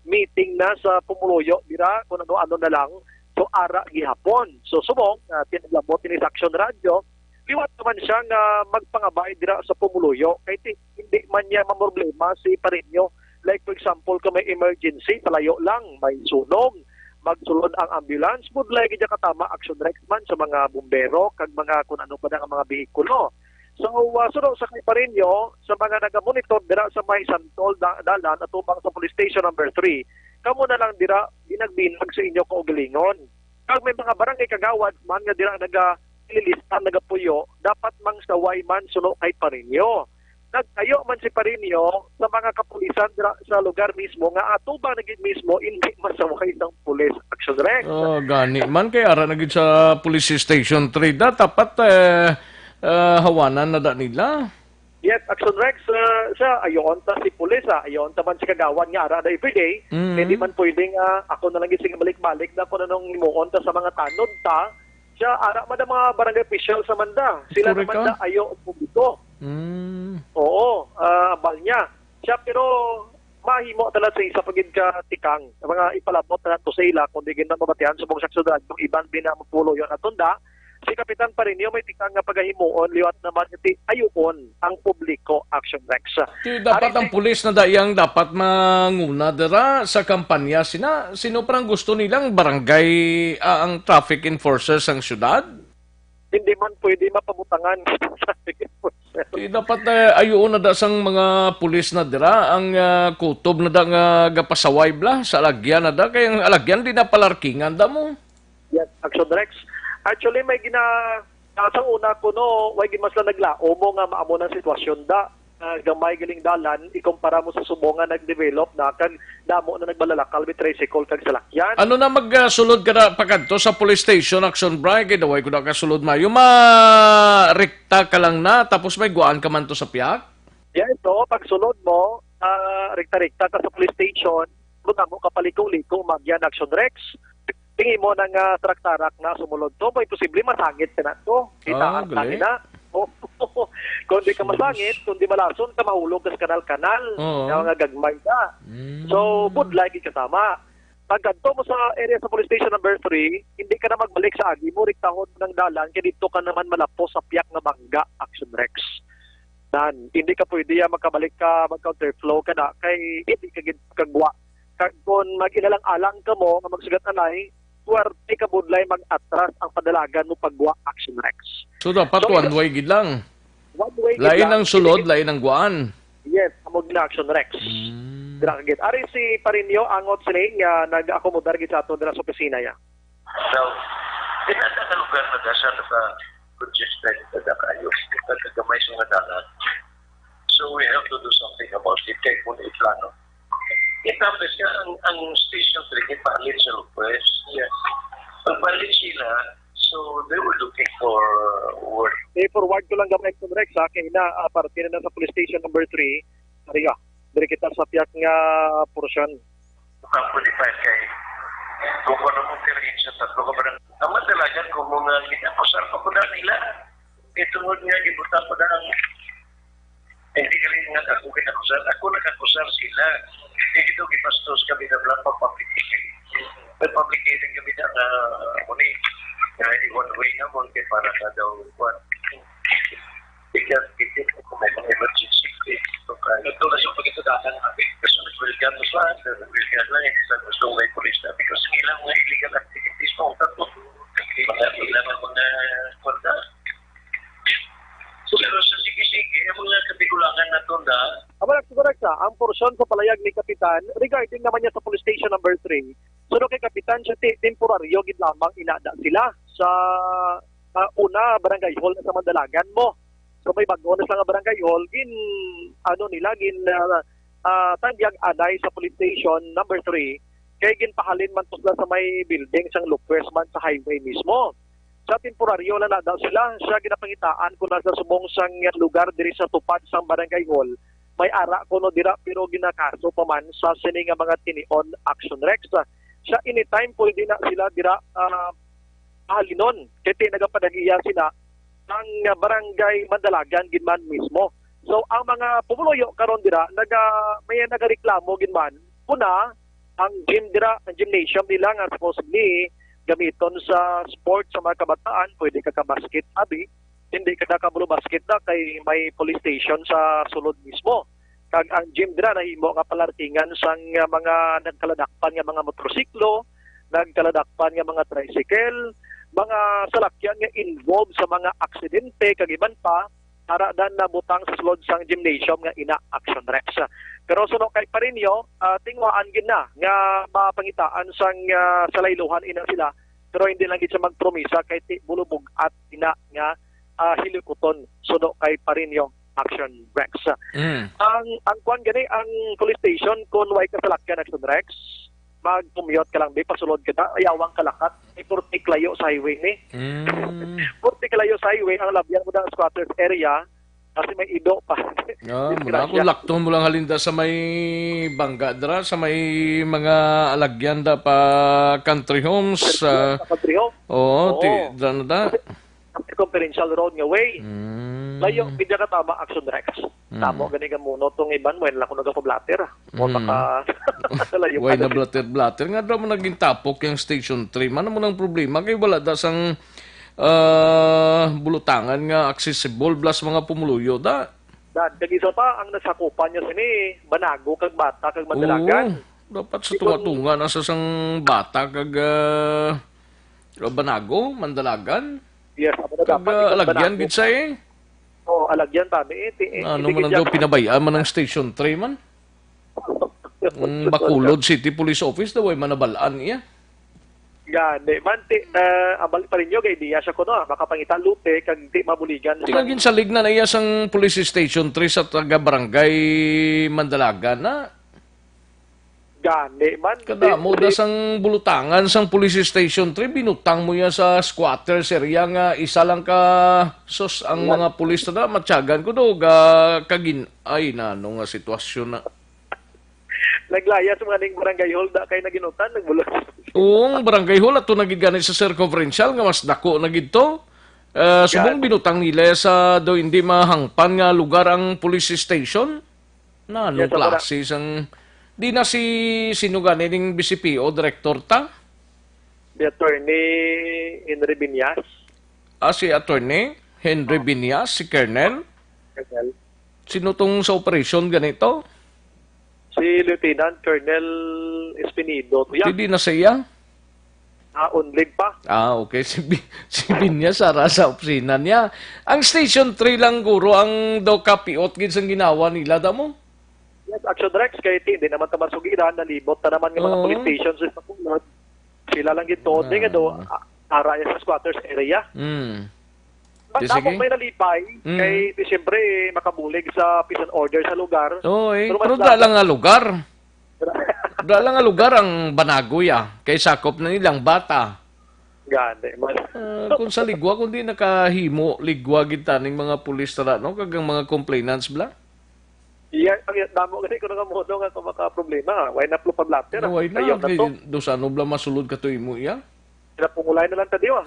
meeting na sa pumuluyo dira kung ano na lang. So ara gihapon. So subong tinaglamot ni Action Radio, liwat naman siya nga magpangabay dira sa pumuluyo kay hindi man niya mamroblema si Parinyo. Like for example, kung may emergency, palayo lang, may sunog, magsulod ang ambulance, budlay gid katama Action Rex man sa mga bumbero kag mga kung ano pa ang mga behikulo. So, sunod sa kay Parinyo, sa mga nagamonitor dira sa may Santol, Dalan, at ubang sa police station number 3, kamo na lang dira binagbinag sa inyo kaugalingon. Kag may mga barangay kagawad man nga dira nililista, nagapuyo, dapat mang saway man suno kay Parinyo. Nagtayo man si Parinyo sa mga kapulisan dira sa lugar mismo nga ato ba naging mismo hindi masaway ng police action rex. Oh, gani man kay ara nagid sa police station 3 da tapat hawanan na da nila. Yes, action rex sa ayon ta si pulis ayon ta man si kagawan nga ara da everyday. Hindi man pwedeng ako na lang gising balik-balik na ko na nung himuon ta sa mga tanod ta. Siya ara man mga barangay official sa manda. Sila Correct naman da ayo publiko. Oo, abal niya. Siya pero mahimo talaga sa isa pagid ka tikang. Mga ipalabot na to sa ila kung di gina mabatihan sa buong saksudad yung iban binamupulo yon atunda. Si Kapitan Parinyo may tikang nga pagahimuon liwat naman iti ayuon ang publiko action rex. Dapat ang pulis na dayang dapat manguna dira sa kampanya sino parang gusto nilang barangay ang traffic enforcers ang syudad? Hindi man pwede mapabutangan sa traffic enforcers. Dapat ayuon na da sang mga pulis na dira ang kutob na da nga gapasaway bla sa alagyan na da kay ang alagyan di na palarkingan da mo. Yes, action rex. Actually may sa una ko no, way gimas na naglao mo nga maamo ng sitwasyon da. Gamay galing dalan ikumpara mo sa Subo nga nag-develop na kag damo na nagbalalakal with tricycle kag salakyan. Ano na magsulod ka na pagkanto sa police station action break kay daway ko na kasulod mayo ma-rekta ka lang na tapos may guaan ka man to sa piyak? Yeah, ito pagsulod mo rekta-rekta ka sa police station, muna mo kapaliko-liko magyan action rex. Tingin mo nang trak-tarak na sumulod to, may posible masangit ka na to. Kita na. Kundi ka masangit, kundi malason ka mahulog ka sa kanal-kanal. Yung nga gagmay ka. So, good like kasama. Pagkanto mo sa area sa police station number 3, hindi ka na magbalik sa agi mo, riktahon ng dalan, kaya dito ka naman malapos sa piyak na bangga, action rex. Dan, hindi ka pwede magkabalik ka, mag-counterflow ka na, kay hindi ka kagwa. Kag kung mag-ilalang-alang ka mo, nga magsugat anay, suwerte ka budlay mag-atras ang padalagan mo pagwa action rex. So dapat one way gid lang. One way gid lain lang. ang sulod, lain ang guaan. Yes, amog na action rex. Dira gid. Ari si Parinyo angot sila nga nag-akomodar gid sa ato dira sa opisina ya. So, dinata sa lugar na dasa sa congested na kayo. Kagamay sa mga dalan. So we have to do something about it. Kaya kung iplano. Itapos nga ang station 3 ipalit sa Lupes. Yes. Pagpalit sila, so they were looking for work. Forward ko lang gamay action rex kay na parte na sa police station number 3. Ariya, dire kita sa piyak nga porsyon. Ang 45 kay kung ano mong tirin sa tatlo ka ba ang madalagan kung mga ginapusar pa ko na nila. Itungod nga gibuta ko na hindi galing nga ako kinakusar. Ako nakakusar sila. Dito gipastos kami na lang pag-publicating. Pag-publicating kami na muni. One way na mo kaya para na daw one. Because it kung may mga emergency. Ito na siya pag-itudahan namin. Kasi nag-wilgan mo sa nag-wilgan lang sa gusto may police na. Because ilang mga illegal activities mo. Ilang mga konda. Pero sa sige-sige, ang mga kabigulangan na ito na. Ang porsyon sa palayag ni Kapitan, regarding naman niya sa police station number 3, sunod kay Kapitan siya temporaryo gid lamang inada sila sa una barangay hall na sa Mandalagan mo. So may bago na sa barangay hall, tangyag anay sa police station number 3, kaya ginpahalin man to sila sa may building sang Lupes man sa highway mismo. Sa temporaryo na daw sila, siya ginapangitaan kung nasa subong sang lugar diri sa tupad sang barangay hall. May ara ko no dira pero ginakaso pa man sa sini nga mga tinion action rex. Siya anytime pwede na sila dira halinon. Kaya nagapadagiya sila ng barangay Mandalagan ginman mismo. So ang mga pumuloyo karon dira may nagareklamo ginman. Una, ang gym dira, ang gymnasium nila nga supposedly gamiton sa sport sa mga kabataan, pwede ka basket abi, hindi ka nakabulo basket na kay may police station sa sulod mismo. Kag ang gym dira nahimo nga palartingan sang mga nagkaladakpan nga mga motorsiklo, nagkaladakpan nga mga tricycle, mga salakyan nga involved sa mga aksidente kag iban pa para dan na butang sa sulod sang gymnasium nga ina Action Rex. Pero suno kay Parinyo, tingwaan gid na nga mapangitaan sang salayluhan ina sila, pero hindi lang gid siya magpromisa kay ti bulubog at ina nga hilikuton suno kay Parinyo Action Rex. Ang kwan gani ang police station kun way kasalakyan Action Rex, mag-commute ka lang, pasulod ka na, ayawang kalakat, may 40 kilayo sa highway ni. 40 kilayo sa highway, ang labyan mo na squatters area, kasi may ido pa. Muna ako, lakton mo lang halinda sa may bangga dra, sa may mga alagyan da pa country homes. Country home? Oo, dra na da. Confidential road nga way. Layo, pidya ka tama, Action Rex. Tamo, gani ka muna, itong iban mo, lang ko nagpa-blatter. O naka... Way na blatter. Nga daw mo naging tapok yung Station 3. Ano mo ng problema? Kaya wala da sang bulutangan nga accessible plus mga pumuluyo da. Kag-isa pa, ang nasakupan niya sini, banago, kag bata, kag madalagan. Dapat sa tunga-tunga nasa sang bata, kag banago, mandalagan. Yes, kag alagyan, gid sa alagyan pa. Ano man ang daw pinabayaan man ng Station 3 man? Bacolod City Police Office daw ay manabalaan niya. Yan, man, abalik pa rin nyo, kay diya siya ko no, makapangita lute, kag di mabuligan. Tingagin sa ligna na iya sang Police Station 3 sa taga-barangay Mandalagan na. Gani, man. Kada mo da sang bulutangan sang Police Station 3, binutang mo yan sa squatters area nga isa lang ka sos ang mga pulis na matyagan ko do kagin ay na nga sitwasyon na. Naglaya sa mga ning barangay hall da kay naginutan nagbulot. Oo, barangay hall ato nagigani sa circumferential nga mas dako na gidto. Subong binutang nila sa do hindi mahangpan nga lugar ang police station. Na anong klase sang di na si sinugani ning BCPO director ta? The attorney Henry Binyas. Si attorney Henry Binyas, si Colonel. Sino tong sa operation ganito? Si Lieutenant Colonel Espinido. Hindi na siya? Unlig pa. Okay. Si Binyas ara sa opisina niya. Ang Station 3 lang guro ang daw kapiot gid sang ginawa nila damo. Yes, Action Rex kay di naman ta masugiran, nalibot ta naman ng mga police stations sa Bacolod. Sila lang gito, nga do araya sa squatters area. Tapos may nalipay, kay siyempre makabulig sa peace and order sa lugar. Pero lang nga lugar. Lang nga lugar ang Banagoy kay sakop na nilang bata. Gande man. Kung sa ligwa, kung di nakahimo, ligwa kita ng mga pulis tala, no? Kagang mga complainants bla? Ang damo kasi ko nga mo nga kung maka-problema. Why not lupa blatter? Why na? Doon sa nubla masulod ka to imo iya? Pinapungulay na lang tadiwa.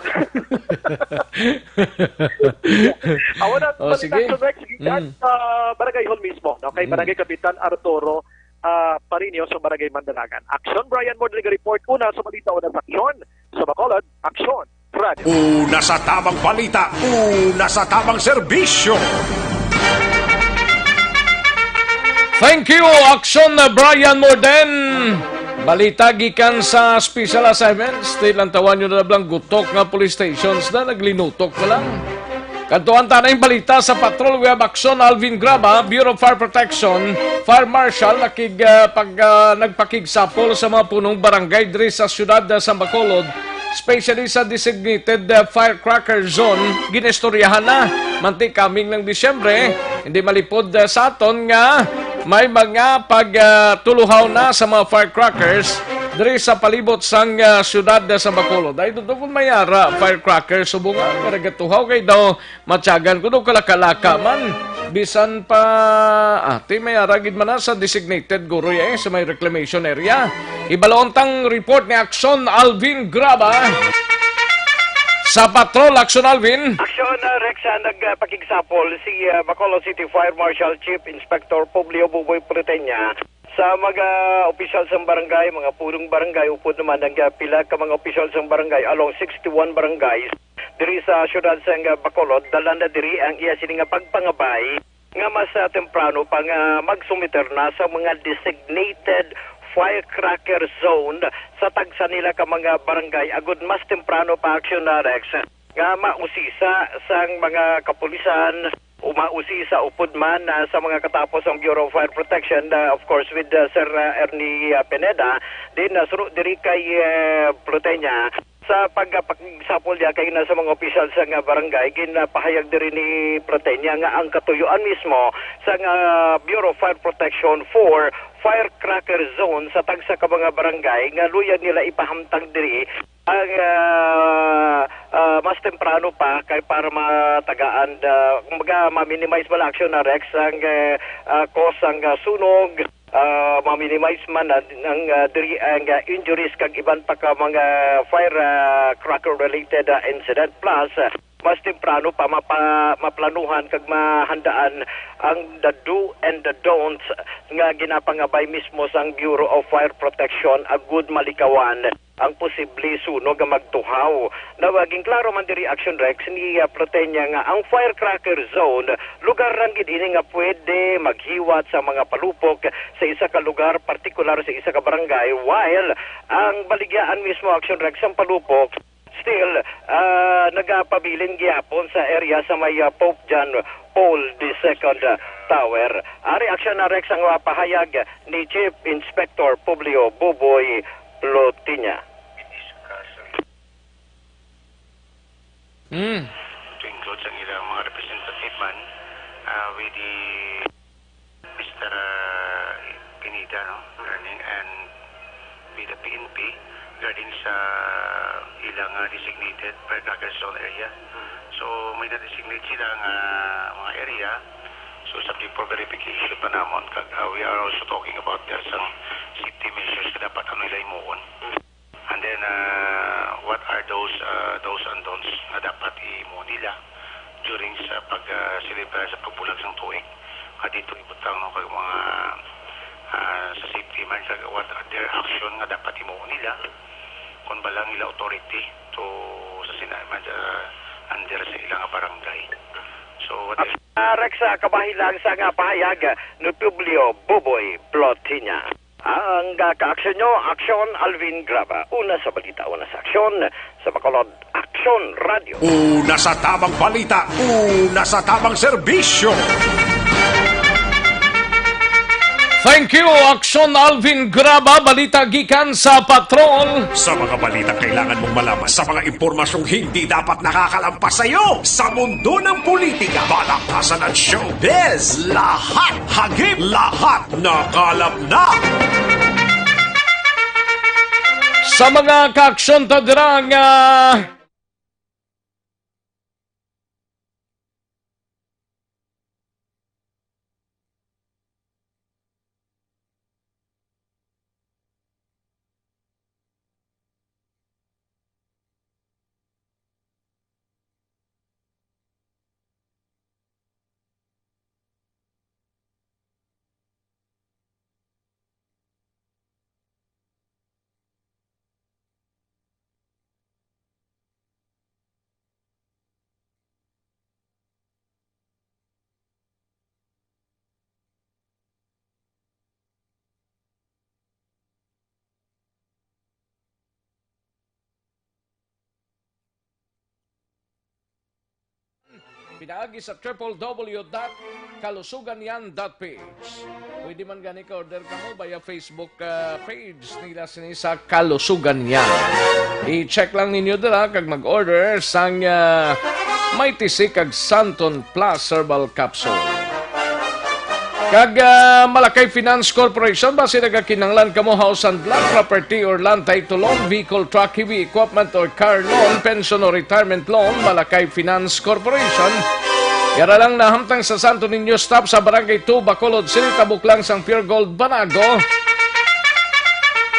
Awan na, sige. Barangay Hall mismo. Kay Barangay Kapitan Arturo Parinio sa Barangay Mandalagan. Action, Brian Mordeliga Report. Una sa balita, una sa aksyon. Sa Bacolod, aksyon. Radio. Una sa tamang balita, una sa tamang serbisyo. Thank you, Action Brian Morden. Balita gikan sa special assignments. Still ang tawan nyo na lang gutok nga police stations na naglinutok na lang. Kantuan tanay balita sa Patrol Web Action Alvin Graba, Bureau of Fire Protection, Fire Marshal nagpakigsapol sa mga punong barangay diri sa siyudad sa Bacolod, especially sa designated firecracker zone. Ginestoryahan na manti kaming ng Disyembre, hindi malipod sa aton nga may mga pagtuluhaw na sa mga firecrackers diri sa palibot sang siyudad sa Bacolod. Ay doon kung mayara firecrackers subungan karagatuhaw kay daw matyagan ko daw kalakalaka man bisan pa ati mayara gid man sa designated guroy sa may reclamation area. Ibalontang report ni Action Alvin Graba sa Patrol. Action Alvin. Action Rex, nagpakigsapol si Bacolod City Fire Marshal Chief Inspector Publio Buboy Pretenya sa mga opisyal sa barangay, mga purong barangay, upod naman pila ka mga opisyal sa barangay along 61 barangays diri sa syudad sa Bacolod. Dala na diri ang iya sini nga pagpangabay nga mas temprano pang magsumiter na sa mga designated firecracker zone sa tagsa nila ka mga barangay agud mas temprano pa Action Rex nga mausisa sang mga kapulisan umausi sa upod man sa mga katapos ang Bureau of Fire Protection, of course with Sir Ernie Pineda, din suru diri kay Plotenya sa pagpagsapol niya kay na sa mga opisyal sa nga barangay, ginapahayag diri ni Plotenya nga ang katuyuan mismo sa nga Bureau of Fire Protection for firecracker zone sa tagsa ka mga barangay nga luyag nila ipahamtang diri ang mas temprano pa kay para matagaan ma-minimize bala action na Rex ang cause ang sunog, ma-minimize man ang diri ang injuries kag iban pa ka mga firecracker related incident, plus mas temprano pa maplanuhan kag mahandaan ang the do and the don'ts nga ginapangabay mismo sa Bureau of Fire Protection agud malikawan ang posible sunog nga magtuhaw. Nawaging klaro man diri Action Rex ni Plotenya nga ang firecracker zone lugar lang gid ini nga pwede maghiwat sa mga palupok sa isa ka lugar, partikular sa isa ka barangay, while ang baligyaan mismo Action Rex ang palupok still nagapabilin gyapon sa area sa may Pope John Paul II Tower. Ari aksyon na Rex ang pahayag ni Chief Inspector Publio Buboy Plotenya. To include ang ilang mga representative man with the Mr. Pineda, no? And with the PNP regarding sa ilang designated firecracker zone area. So may na-designate sila mga area. So subject for verification pa namon. We are also talking about there's some safety measures na dapat nila imuon. And then what are those and don'ts na dapat imuon nila during sa pag-celebrate sa pagbulag ng tuig. Dito ibutang no, kag mga sa safety man, what are their action nga dapat imuon nila kung balang ila authority to sa sinaman under sa ilang barangay. So what is Rex kabahilang sa nga pahayag ni Publio Buboy Plotenya. Ang ka-aksyon nyo, Aksyon Alvin Graba. Una sa balita, una sa aksyon, sa Bacolod Aksyon Radio. Una sa tamang balita, una sa tamang serbisyo. Thank you, Aksyon Alvin Graba, balita gikan sa patrol. Sa mga balitang kailangan mong malaman, sa mga impormasyong hindi dapat nakakalampas sa iyo, sa mundo ng politika, balakasan at showbiz, lahat hagip, lahat nakalap na. Sa mga kaaksyon tadirang pinaagi sa www.kalusuganyan.ph. Pwede man gani ka order ka mo via Facebook page nila sa Kalusugan Yan. I-check lang ninyo dala kag mag-order sang may tisik kag Santon Plus Herbal Capsule. Kag Malakay Finance Corporation, base nagakinanglan kamo house and lot, property or land title loan, vehicle, truck, heavy equipment or car loan, pension or retirement loan, Malakay Finance Corporation. Yara lang nahamtang sa Santo Niño Stop sa Barangay 2, Bacolod City, Tabuklang, sang Pure Gold, Banago.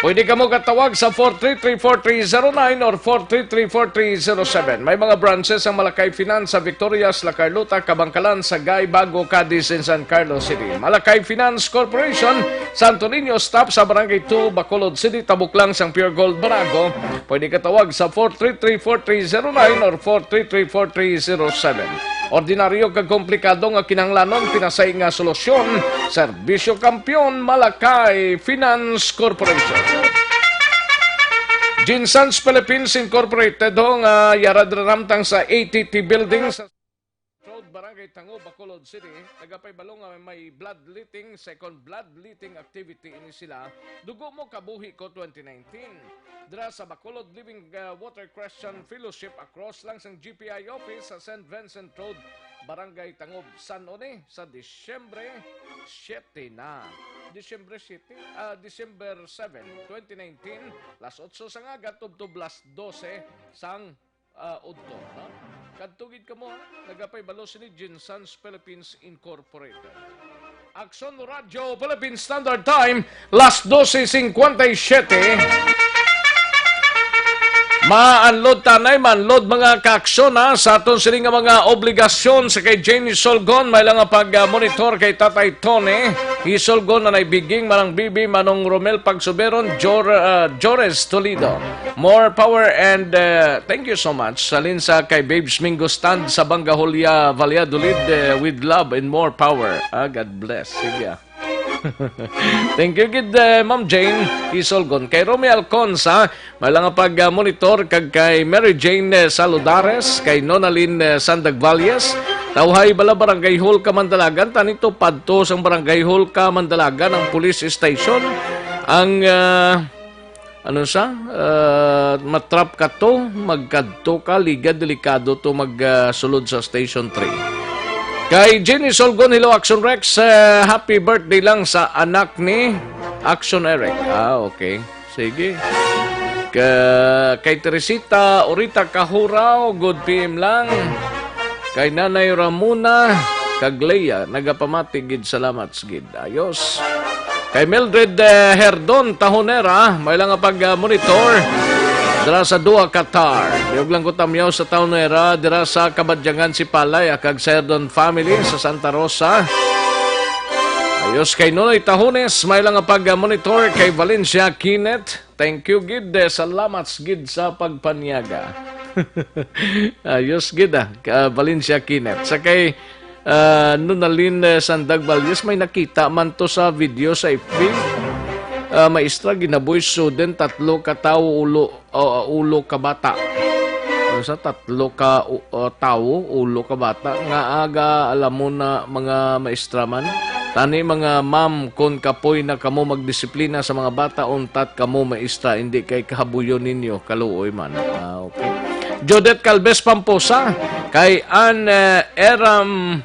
Pwede ka mo katawag sa 433-4309 or 433-4307. May mga branches ang Malakay Finance sa Victorias, La Carlota, Kabangkalan, Sagay, Bago, Cadiz, and San Carlos City. Malakay Finance Corporation, Santo Niño Stop sa Barangay 2, Bacolod City, Tabuklang, sang Pure Gold, Banago. Pwede katawag sa 433-4309 or 433-4307. Ordinaryo kag komplikado nga kinahanglanon pinasay nga solusyon. Serbisyo Kampiyon, Malakay Finance Corporation. Ginsans Philippines Incorporated ho nga yara ramtang sa ATT Building sa Road Barangay Tango, Bacolod City. Nagapay-balong nga may bloodletting, second bloodletting activity ini sila. Dugo mo kabuhi ko 2019. Dira sa Bacolod Living Water Christian Fellowship across lang sa GPI office sa St. Vincent Road, Barangay Tangob, San One sa Disyembre 7 na. Disyembre 7, December 7, 2019, las 8 sa nga tubtob las 12 sang udto. No? Kadtugid ka mo, nagapay balo ni Ginsans Philippines Incorporated. Action Radio Philippine Standard Time, las 12:57. Ma-unload tanay, ma-unload mga kaaksyon sa aton sila nga mga obligasyon sa kay Jenny Solgon, may lang pag-monitor kay Tatay Tony. Isolgon na naibiging manang Bibi, Manong Romel Pagsuberon, Jores Toledo. More power and thank you so much. Salin sa kay Babes Mingo Stand sa Bangaholia, Valladolid with love and more power. God bless. Sige. Thank you gid Ma'am Jane Isolgon. Kay Romy Alconsa, may lang pag-monitor kag kay Mary Jane Saludares, kay Nonalyn Sandag Valles. Tawhay bala Barangay Hall Kamandalagan, tanito padto sang Barangay Hall Kamandalagan ang police station. Ang matrap ka to, magkadto ka, ligad delikado to magsulod sa Station 3. Kay Jenny Solgon, hello Action Rex, happy birthday lang sa anak ni Action Eric. Okay. Sige. Kay Teresita Orita Kahurao, good PM lang. Kay Nanay Ramona Kagleya, nagapamatigid, salamat gid. Ayos. Kay Mildred Herdon Tahonera, may lang pag-monitor. Dira sa Dua, Qatar. Diyog lang ko tamyaw sa Tahonera. Dira sa Kabadyangan si Palay, kag Serdon family sa Santa Rosa. Ayos kay Nonoy Tahones, may lang pag-monitor kay Valencia Kinet. Thank you gid, salamat gid sa pagpanyaga. Ayos gid Valencia Kinet. Sa kay Nunalyn Sandag Valles, may nakita man to sa video sa FB. Maestra, ginaboy student, 3 ka tao, ulo ka bata. Sa 3 ka tao, ulo ka bata. Nga aga, alam mo na mga maestra man. Tani mga ma'am, kung kapoy na kamo magdisiplina sa mga bata, untat kamo maestra, hindi kay kahabuyon ninyo, kaluoy man. Okay. Jodette Calves Pamposa, kay Ann Eram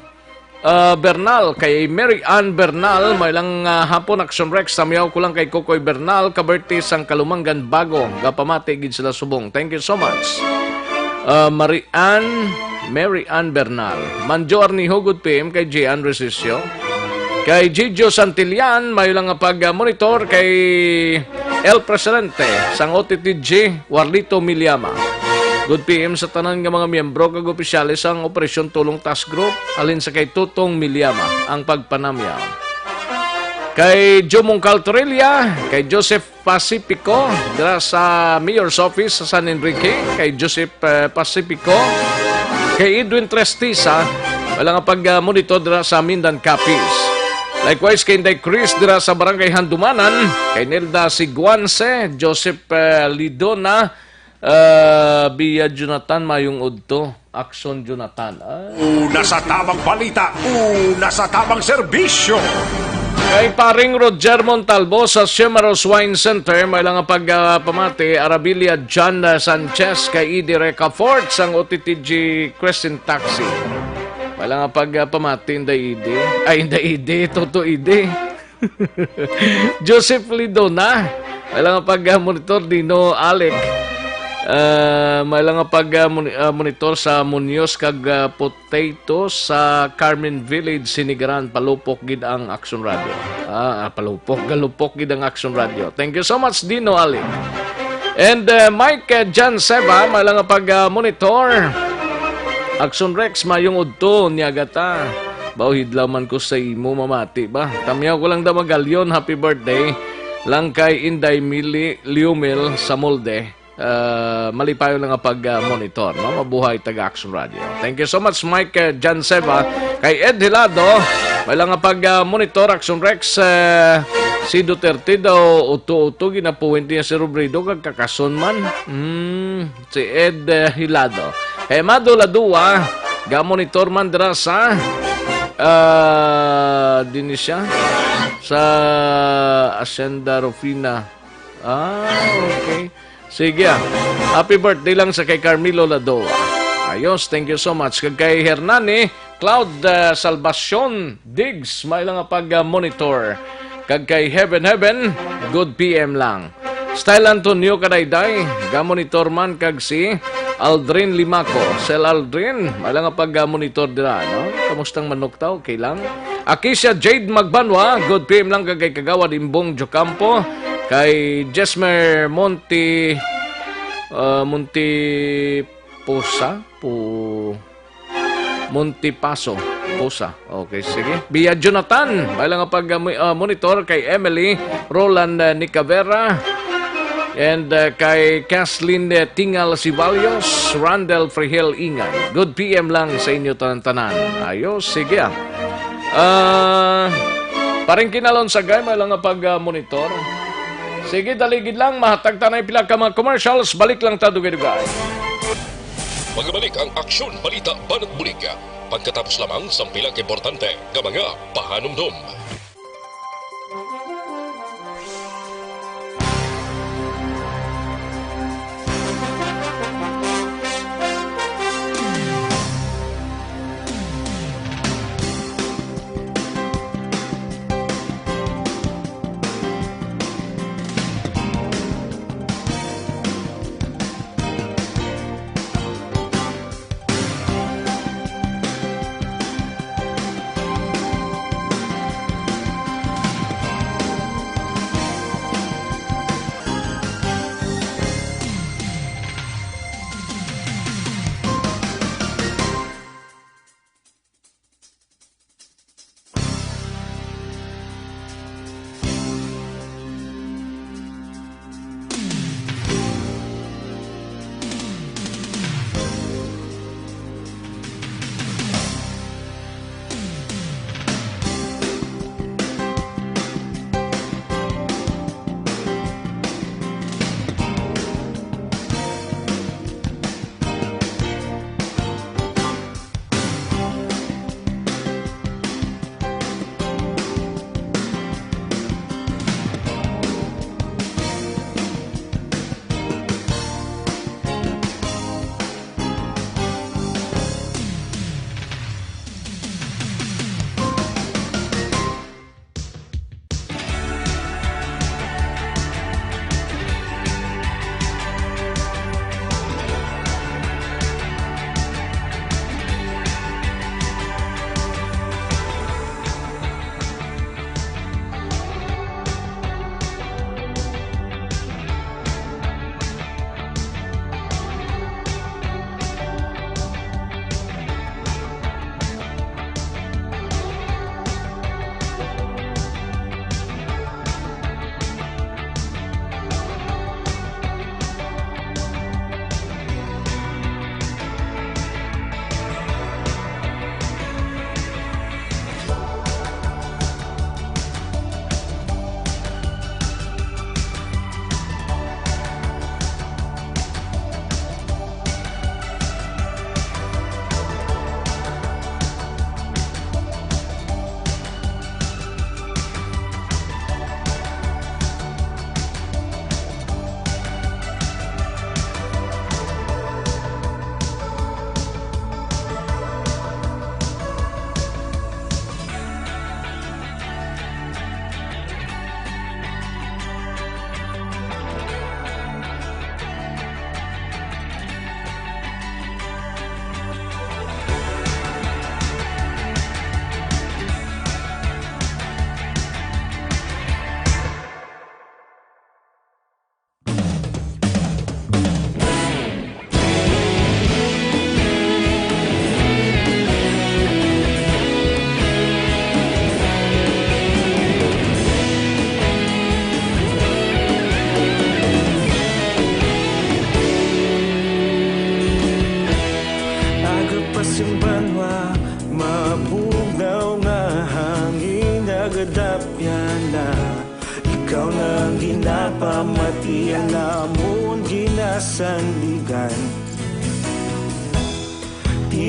Bernal, kay Mary Ann Bernal, may lang hapon Action Rex, tamiyaw ko lang kay Kokoy Bernal, kaberte sang Kalumangan Bago, gapamati gid sila subong. Thank you so much. Mary Ann Bernal, Manjo Arniho, good PM, kay Gian Resisio, kay Gijo Santillan, may lang pag-monitor kay El Presidente, sang OTTG, Warlito Miliama. Good PM sa tanan nga mga miyembro kag opisyalis ang Operasyon Tulong Task Group, alin sa kay Tutong Miliama ang pagpanamya. Kay Jomong Caltorilla, kay Joseph Pacifico dira sa Mayor's Office sa San Enrique, kay Joseph Pacifico, kay Edwin Trestisa, wala nga pag-monitor dira sa Mindan Capiz. Likewise kay Inday Chris dira sa Barangay Handumanan, kay Nelda Siguanse, Joseph Lidona, Bia Jonathan Mayong Udto, Action Jonathan. Una sa tamang balita, una sa tamang serbisyo. Kay paring Roger Montalvo sa Shemaros Wine Center, may lang pagpamati, Arabilia John Sanchez, kay Edi Recafort sang OTTG Crescent Taxi. May lang pagpamati, Inday Ide, Toto Ide. Joseph Lidona, may lang pag-monitor, Dino Alec. May lang pag-monitor sa Munoz kag Potato sa Carmen Village, Sinigaran, palupok gid ang Action Radio. Galupok gid ang Action Radio. Thank you so much, Dino Ali. And Mike Jan Seba, may lang pag-monitor Action Rex, mayong udto niyagata. Bawhidlaw man ko sa imo mamati ba. Tamyaw ko lang magalyon, happy birthday lang kay Inday Mili Liumil sa Molde. Malipayo lang ang pag-monitor, no? Mabuhay taga-Action Radio. Thank you so much, Mike Jan Seba. Kay Ed Hilado, may lang ang pag-monitor, Action Rex. Si Duterte daw, uto-uto, ginapuwin niya si Robredo, kagkakason man. Si Ed Hilado. Kay Mado Ladua, Ga-monitor man dira sa din siya sa Hacienda Rufina. Okay. Sige. Happy birthday lang sa kay Carmelo Ladoa. Ayos, thank you so much. Kay Hernani Cloud Salvacion Diggs, may lang pag-monitor. Kay Heaven, good PM lang. Style Antonio Kadayday, ga-monitor man kag si Aldrin Limaco. Sel Aldrin, may lang pag-monitor dira, no? Kamustang manok tao, okay lang. Akisha Jade Magbanwa, good PM lang kay Kagawad Imbong Jocampo. Kay Jesmer Montipaso Posa. Okay, sige. Bia Jonathan, may lang pag-monitor kay Emily Roland Nicavera and kay Kathleen Tingal Sibalios, Randall Frihel Ingay. Good PM lang sa inyo tanan-tanan. Ayos, sige. Paring kinalon sa gay, may lang pag-monitor. Sige, daligid lang. Mahatag tanay pila ka mga commercials. Balik lang ta dugay-dugay. Magbalik ang aksyon, balita, banat bulig. Pagkatapos lamang sa pilang importante ng mga pahanumdum.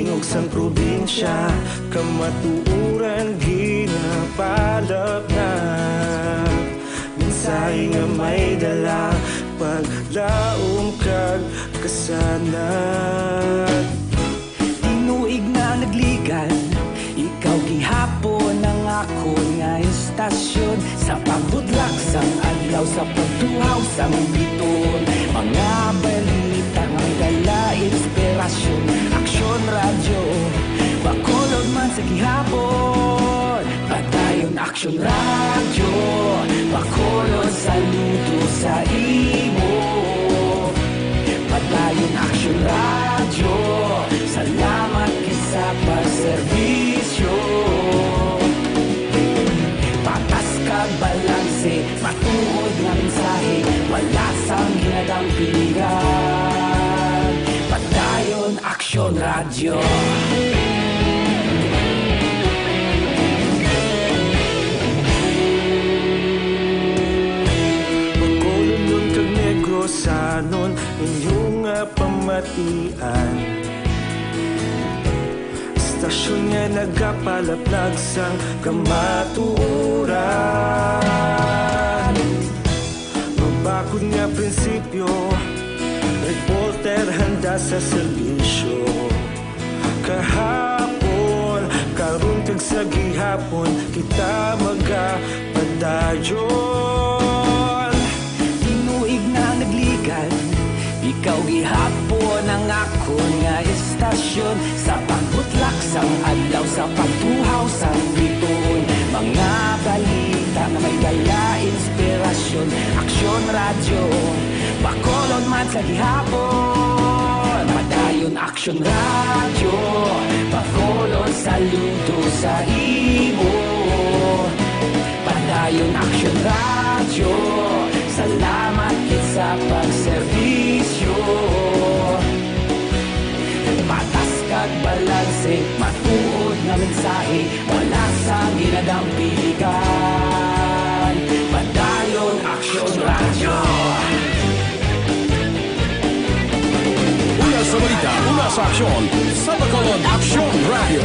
tingog sang probinsya, kamatuuran ginapalap na. Minsay nga may dala, paglaom kag kasanag. Tinuig na nagligan, ikaw gihapon ang ako nga istasyon. Sa pagbudlak sang adlaw, sa pagtuhaw sang biton. Mga balita nga dala inspirasyon. Aksyon radyo, bakolod man sa gihapon. Padayon aksyon radyo, bakolod saludo sa imo. Padayon aksyon radyo, salamat kisa pagserbisyo. Patas kag balanse, matuod nga mensahe, wala sang hinagang pilihan. Padayon aksyon radyo. Bacolod kag Negrosanon, inyong pamatian. Istasyon nga nagapalaplag sang kamatuuran. Mabakod nga prinsipyo, reporter handa sa serbisyo. Kahapon, karon kag sa gihapon, kita magapadayon. Tinuig na nagligan, ikaw gihapon ang ako nga istasyon. Sa pagbutlak sang adlaw, sa pagtuhaw sang biton. Mga balita na may dala inspirasyon. Aksyon radyo, bakolod man sa gihapon. Padayon aksyon radyo, bakolod saludo sa imo. Padayon aksyon radyo, salamat kit sa pagserbisyo. Patas kag balanse, matuod nga mensahe, wala sang ginadang piligan. Padayon aksyon radyo. Una sa balita, una sa aksyon, sa Bacolod Aksyon Radio.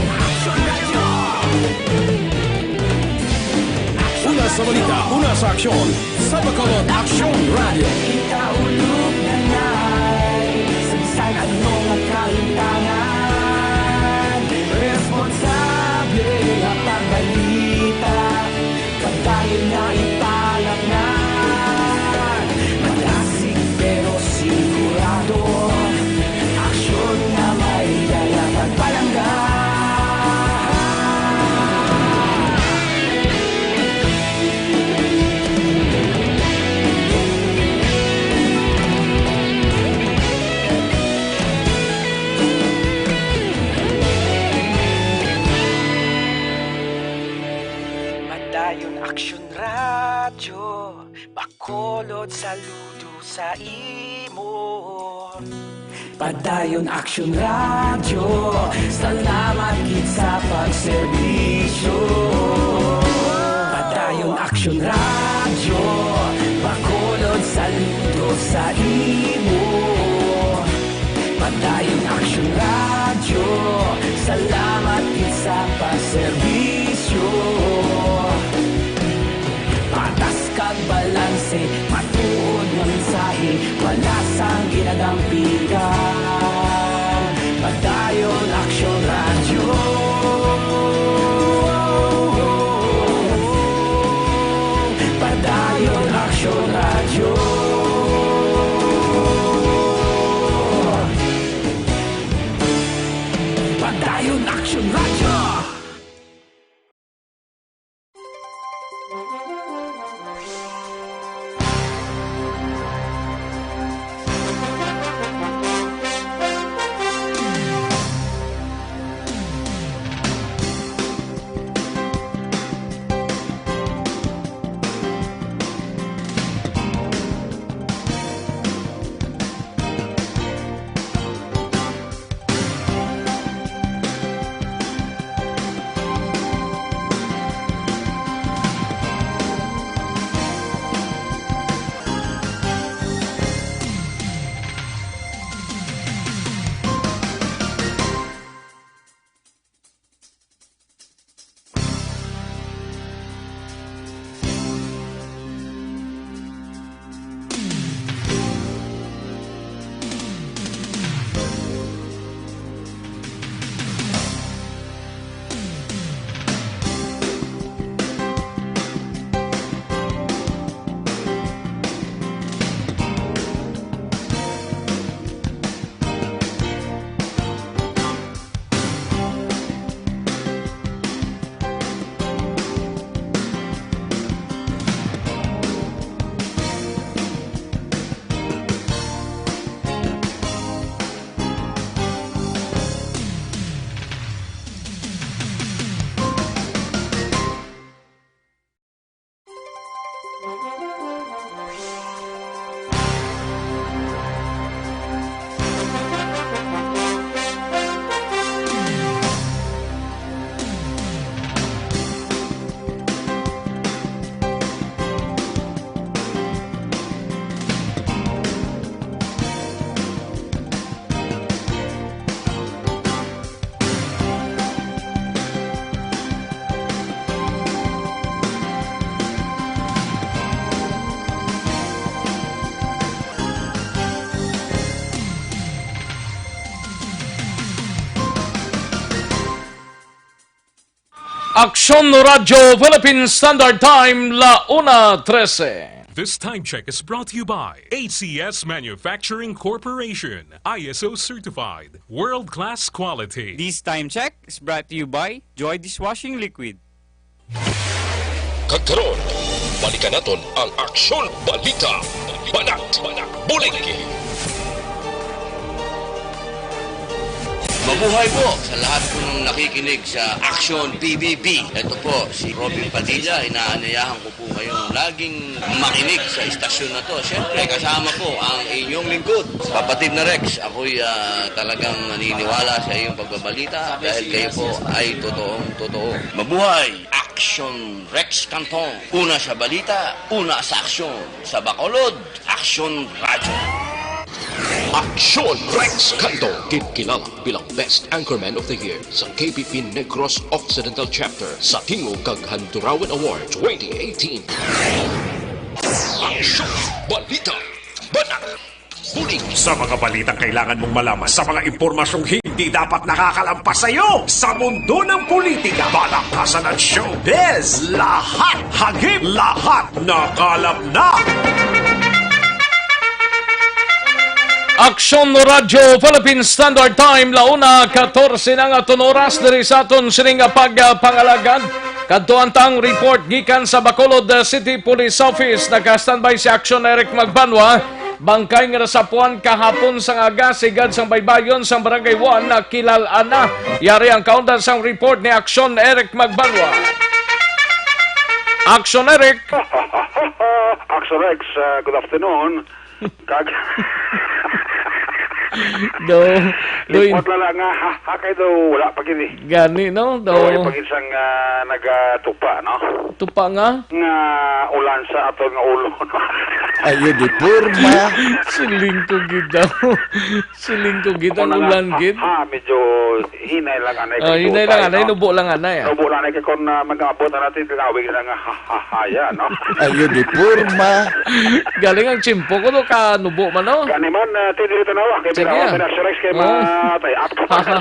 Una sa balita, una sa aksyon, sa Bacolod Aksyon Radio. Ikaulog na na'y sabisan ano nga kahintangan. Responsable nga pagbalita, pagdayon na ipalak na. Malasig pero sigurado, aksyon nga may dala pagpalanggan. Padayon aksyon radyo, bakolod saludo sa imo. Padayon aksyon radyo, salamat kit sa pagserbisyo. Padayon aksyon radyo, bakolod saludo sa imo. Padayon aksyon radyo, salamat kit sa pagserbisyo. Patas kag balanse, matuod nga mensahe, wala sang ginadang piligan. Padayon aksyon radyo. Padayon aksyon radyo. Padayon aksyon radyo. Aksyon Radyo Philippine Standard Time, La 1:13. This time check is brought to you by ACS Manufacturing Corporation, ISO certified, world-class quality. This time check is brought to you by Joy Dishwashing Liquid. Kagkaroon, balikan natin ang Aksyon Balita. Banat, bulig. Mabuhay po sa lahat po ng nakikinig sa Action PBB. Ito po, si Robin Padilla. Inaanayahan ko po kayong laging makinig sa istasyon na to. Siyempre, kasama po ang inyong lingkod. Kapatid na Rex, ako'y talagang naniniwala sa iyong pagbabalita dahil kayo po ay totoo. Mabuhay! Action Rex Canton. Una sa balita, una sa aksyon. Sa Bacolod, Action Radyo. Aksyon Rex Canto, kilala bilang Best Anchorman of the Year sa KPP Negros Occidental Chapter sa Tingog kag Handurawan Award 2018. Aksyon Balita. Banat. Bulig. Sa mga balitang kailangan mong malaman, sa mga impormasyong hindi dapat nakakalampas sa iyo, sa mundo ng politika, balakasan at showbiz, lahat hagip, lahat nakalap na. Aksyon Radyo Philippine Standard Time, La 1:14 ng aton oras diri sa aton sining pagpangalagad. Kadtuan tang report gikan sa Bacolod City Police Office. Naka-standby si Action Eric Magbanwa. Bangkay nga nasapuan kahapon sang aga sigad sang baybayon sang Barangay 1 na kilalaan na. Yari ang kaundan sang report ni Action Eric Magbanwa. Action Eric. Action Rex, good afternoon. Lipot na lang hakay daw wala pa gini. Gani no? Wala pa gini sang nagatupa, no? Tupa nga? Nga ulan sa aton nga ulo. Ayo di purma. Siling ko gid ang ulan gid. Medyo hinay lang anay. Hinay lang anay, nubo lang anay. Nubo lang anay kay kon mag-abot na natin tinawag na nga haya, no? Ayo di purma. Galing ang chimpo ko to ka nubo man no? Gani man tinirito na wa kay Rex kay matay up pa sa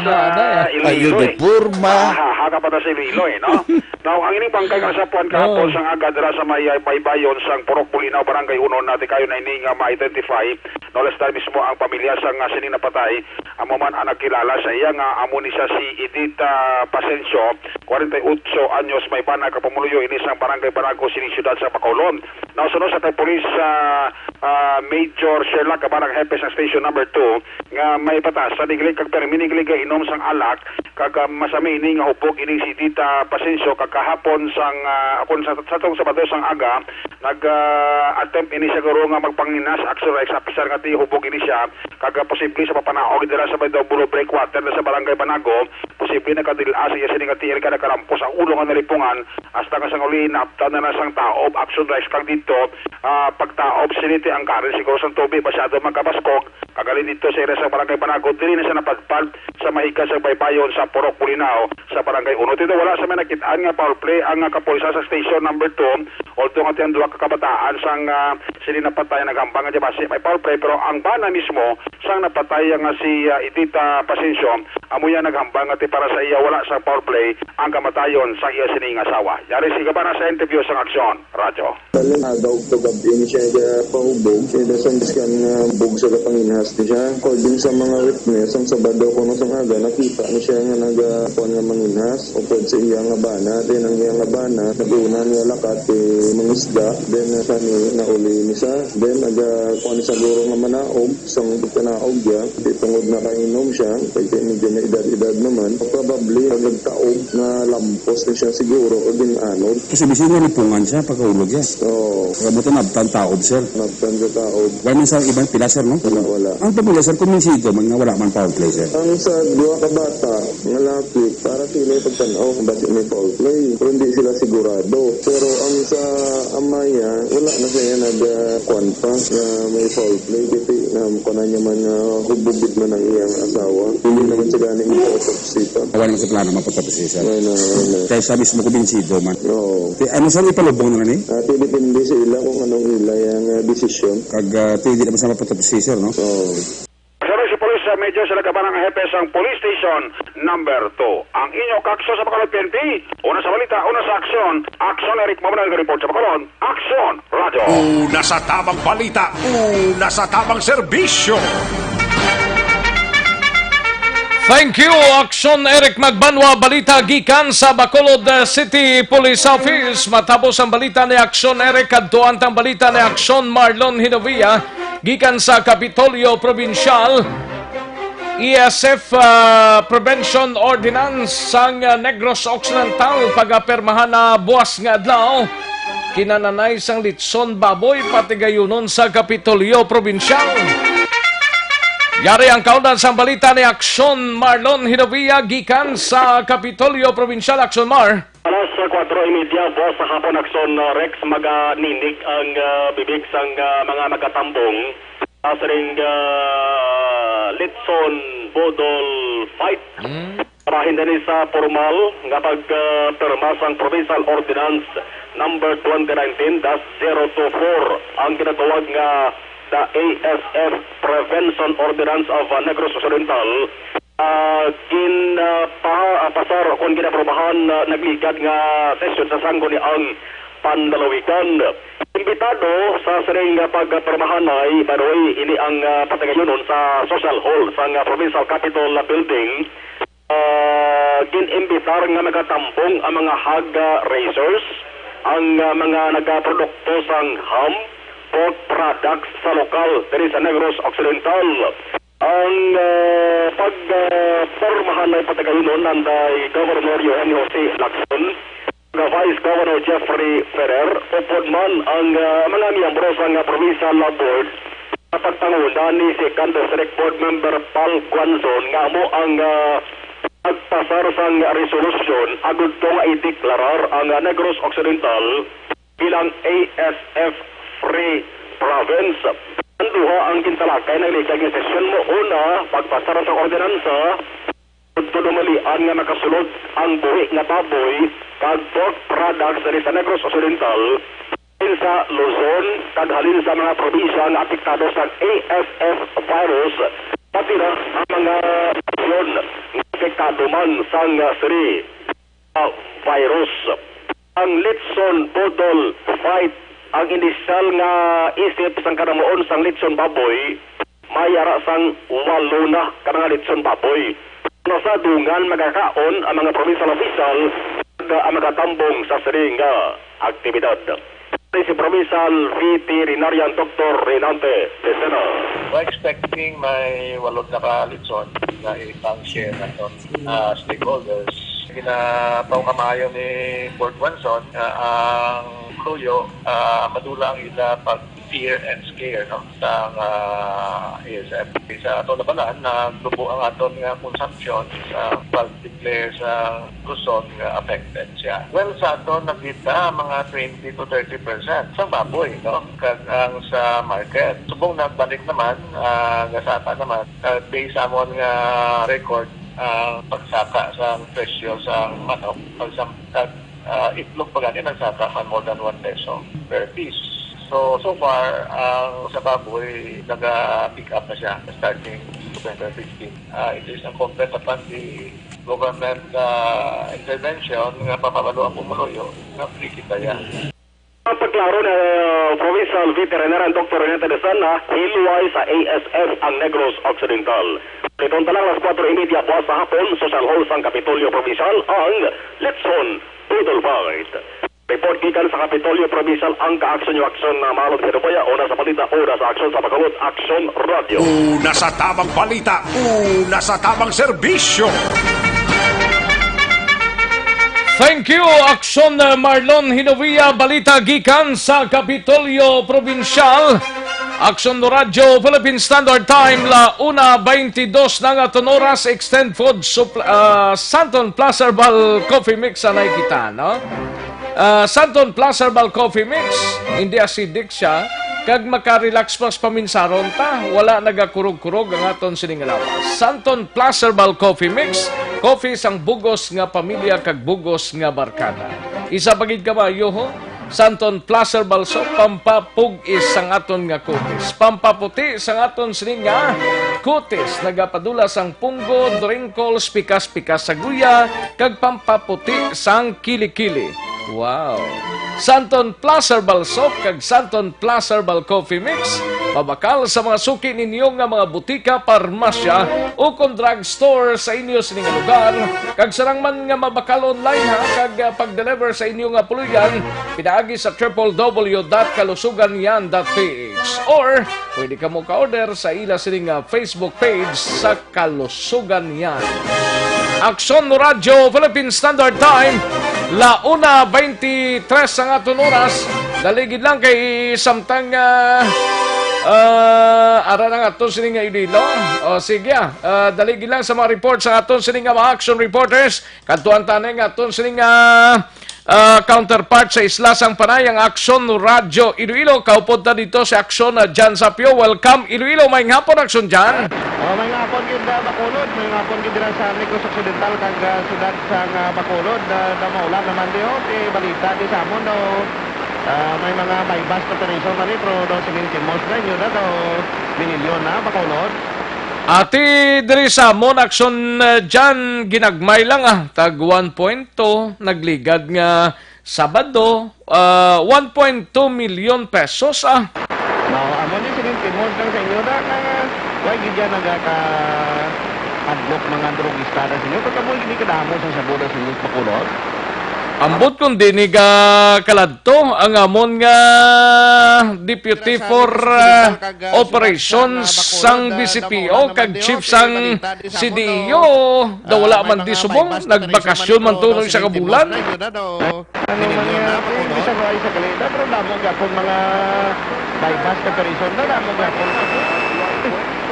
Ayo di purma. Haka pa sa Iloilo, no? Now, ang ining bangkay nga sa puan kahapon sang aga dira sa may baybayon sang Purok Pulinaw Barangay 1 natin kayo na ini nga ma-identify. No less time mismo ang pamilya sang sining napatay. Amo man ang nakilala sa iya nga amo ni siya si Edita Pasencio, 48 anyos, may bana kapamuluyo ini sang Barangay Barago sining siyudad sa Bacolod. Now, sunod sa kay Police Major Sherlock Kabarang Hepe sa Station Number 2 nga may patas sa diglig kag perminiglig inom sang alak kag masami ini nga hupog ini si Edita Pasencio kahapon sang akon sa tong Sabado sang aga nag-attempt ini siya garo nga magpanginas Action Rex officer nga hubog ini siya kag posible sa papanaog dira sa Baydabulo Breakwater sa Barangay Banago posible na kadilasa iya sining nga tiil ka nakarampos ang ulo nga nalipungan hasta nga sang uli naaptan na sang taob Action Rex kag dito pagtaob siniti ang karon siguro sang tubig masyado magkabaskog kagali dito sa area sa Barangay Banago dili na siya napadpad sa mahika sa baybayon sa Purok Pulinaw sa Barangay 1 dito wala sa may nakitaan nga foul play ang kapolisa sa Station Number 2 although nga tiyang duwa kakabataan sang sila napatay nagambang nga base may foul play pero ang bana mismo sang napatay nga si Edita Pasencio amo yan naghambang nga para sa iya wala sa foul play ang kamatayon sa iya sining asawa yari si gabana sa interview sang Aksyon Radyo daog to gabi ni siya pahubog siya sang diskan bug sa panginhas di siya according sa mga witness ang Sabado kuno sang aga nakita ni siya nga nagapon nga manginhas upod sa iya nga bana then ang iya nga bana naguna niya lakat mangisda then sani nauli ni siya then kuan sa guro nga manaog sang pagkanaog ya tungod na kainom siya kay medyo may edad naman probably nagtaog na lampos ni siya siguro o din anod kasi bisin nga lipungan siya pagkaulog ya kabuto nabtan taob sir nabtan sa taob wala man sa ibang pila sir no? wala ang pamilya sir kuminsido man nga wala man foul play sir ang sa duwa ka bata nga lapit para sila pagtanaw basi may foul play pero hindi sila sigurado pero ang sa amaya wala na siya nagkuan pa na may foul play kasi kunan niya man hubugit man ang iyang asawa hindi naman siya ganing autopsy pa wala naman sa plano mapatapos sir kaya sa mismo kuminsido man ano sir ipalubong na ni? Depende sa ila kung anong ila yung desisyon kag hindi naman sa mapatapos sir no? Sa Police Major sa Kabanang Hepe sa sang Police Station number 2. Ang inyo kakso sa Bacolod PNP. Una sa balita, una sa aksyon. Aksyon Eric Mamanal report sa Bacolod. Aksyon Radio. Una sa tamang balita, una sa tamang serbisyo. Thank you, Aksyon Eric Magbanwa. Balita gikan sa Bacolod City Police Office. Matapos ang balita ni Aksyon Eric, kadtuan tang balita ni Aksyon Marlon Hinovia gikan sa Kapitolyo Provincial. ESF Prevention Ordinance sang Negros Occidental pag-apermahan na buwas nga adlaw. Kinananay sang litson baboy pati gayunon sa Kapitolyo Provincial. Yari ang kaunan sa balita ni Aksyon Marlon Hinovia gikan sa Kapitolyo Provincial. Aksyon Mar. Alas 4:30 buwas sa hapon Aksyon Rex magninig ang bibig sang mga magatambong sa ring Litson Bodol fight. Parahin din sa formal nga pagperma sang Provincial Ordinance number 2019-024 ang ginatawag nga the ASF Prevention Ordinance of Negros Occidental. Pasar kung ginaprobahan nagligad nga session sa sanggo ni ang Pandalawigan. Imbitado sa sering pagpermahan ay by the way ini ang patagayonon sa Social Hall sa Provincial Capitol Building. Ginimbitar nga magatampong ang mga hog raisers, ang mga nagaprodukto sang ham pork products sa lokal diri sa Negros Occidental. Ang pagpormahan ay patagayonon nanday Governor Eugenio C. Lacson, Vice Governor Jeffrey Ferrer, upod man ang mga miyembro sa Provincial Board sa pagtanguna ni Second District Board Member Paul Guanzon nga mo ang pagpasar sa resolution agud tong i-deklarar ang Negros Occidental bilang ASF Free Province. Ang duha ang kintalakay na iligay ng sesyon mo. Una, pagpasara sa ordinansa, tulumalian nga makasulod ang buhi nga baboy kag pork products sa Negros Occidental sa Luzon kag halin sa mga probinsya nga apektado sa ASF virus, pati na ang mga region nga apektado man sa siri virus. Ang Litson Bodol fight ang inisyal nga isip sang kanamuon sang litson baboy mayara sang 8 na kanang litson baboy. Nasa dungan magakaon ang mga provincial official ang magatambong sa sering aktibidad. Si Provincial Veterinarian Dr. Renante Desena. We're expecting may 8 na ka-litson na itang share natin stakeholders. Ginapawkamayo ni Fort Wanson ang Luyo, madula ang ila pag fear and scare no, sa ASF. Sa ato nabalaan na lubo ang aton nga consumption sa pag-declare sa Luzon nga affected siya. Well, sa ato nakita mga 20 to 30% sa baboy, no? Kag ang sa market. Subong nagbalik naman, gasata naman, based sa amon nga record, pagsaka sa presyo sa manok, itlog pa ganyan nagsaka man more than 1 peso per piece. So far, sa baboy, nag-pick up na siya starting 2015. It is incumbent upon the government intervention nga papabalo ang pumuloyo na free kita yan. Pagklaro na Provincial Veterinarian Dr. Renate Desana, hiluway sa ASF ang Negros Occidental. Itong talang alas 4:30 buwas sa hapon, Social Hall sang Kapitolyo Provincial ang Litson Bodol fight. Report gikan sa Kapitolyo Provincial ang ka-aksyon yung aksyon na Marlon Hinovia. Una sa balita, una sa aksyon sa Bacolod, Aksyon Radio. Una sa tamang balita, una sa tamang serbisyo. Thank you, Aksyon Marlon Hinovia. Balita gikan sa Kapitolyo Provincial. Aksyon do Radyo, Philippine Standard Time, la 1:22 ng aton oras. Extend Food Santon Plus Herbal Coffee Mix anay kita, no? Santon Plus Herbal Coffee Mix, hindi acidic siya. Kag makarelax pas paminsaron ta, wala nagakurog-kurog ang aton siningalawas. Santon Plus Herbal Coffee Mix, coffee sang bugos nga pamilya kag bugos nga barkada. Isa pagid kabayo ho, Santon Plus Herbal Soap, pampapug is sang aton nga cookies. Pampaputi sang aton sininga kutis, nagapadula sang punggod, wrinkles, pikas-pikas sa guya, kag pampaputi sang kilikili. Wow! Santon Plus Herbal Soap kag Santon Plus Herbal Coffee Mix mabakal sa mga suki ninyo nga mga butika, parmasya o kung drugstore sa inyo sining lugar. Kag sarang man nga mabakal online ha, kag pag-deliver sa inyo nga puluyan pinaagi sa www.kalusuganyan.ph or pwede ka mo ka-order sa ila sining Facebook page sa Kalusugan Yan. Aksyon Radyo Philippine Standard Time, la 1:23 ang aton oras. Daligid lang kay samtang ara ng aton sining Iloilo. O sige, daligid lang sa mga report sa aton sining mga action reporters. Kantuan tanay nga aton sining counterpart sa Isla Sang Panay, ang Aksyon Radyo Iloilo. Kaupod na dito si Aksyon Jan Sapio. Welcome Iloilo. May hapon Aksyon Jan. May ngapon gid Bacolod, may ngapon gid dira sa Negros Occidental kag sudad sa Bacolod, maulan naman diyo balita di sa amon do. May mga bypass preparation na rin, pero daw sinintimos na yun na daw minilyon na Bacolod. Ati diri sa amon Aksyon Jan, ginagmay lang tag 1.2 nagligad nga Sabado, 1.2 million pesos Amon ni sinintimos lang sa inyo na why gid yan nagaka-adlock mga drogista na sa inyo? Pagka mo hindi kadamo sa sabuda sa inyo Bacolod? Ambot kung dinig kaladto ang amon nga Deputy for Operations sang BCPO kag Chief sang CDO daw wala man di subong, nagbakasyon man tuloy sa kabulan. Ano mangyayari? Bisa ba ay sa kalita? Pero damo gapon mga bypass preparation na damo gapon.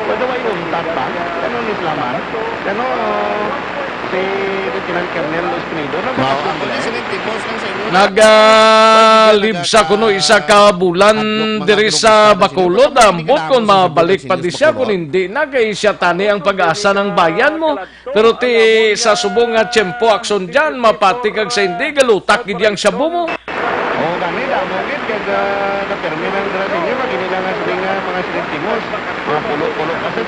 Pwede ba yung untat pa? Ano ni Islaman? Ano si Lieutenant Colonel Espinido? Nagalibsa kuno isa ka bulan diri sa Bacolod. Ambot kung mabalik pa di siya, kung hindi na kay siya tani ang pag-asa ng bayan mo. Pero ti sa subong nga tiyempo Aksyon Jan, mapati kag sa hindi galutak gid yang shabu mo. Kami damo gid kag na-terminal dira sa inyo pag inila nga sila nga mga sinintimos. Mga pulo-pulo kasi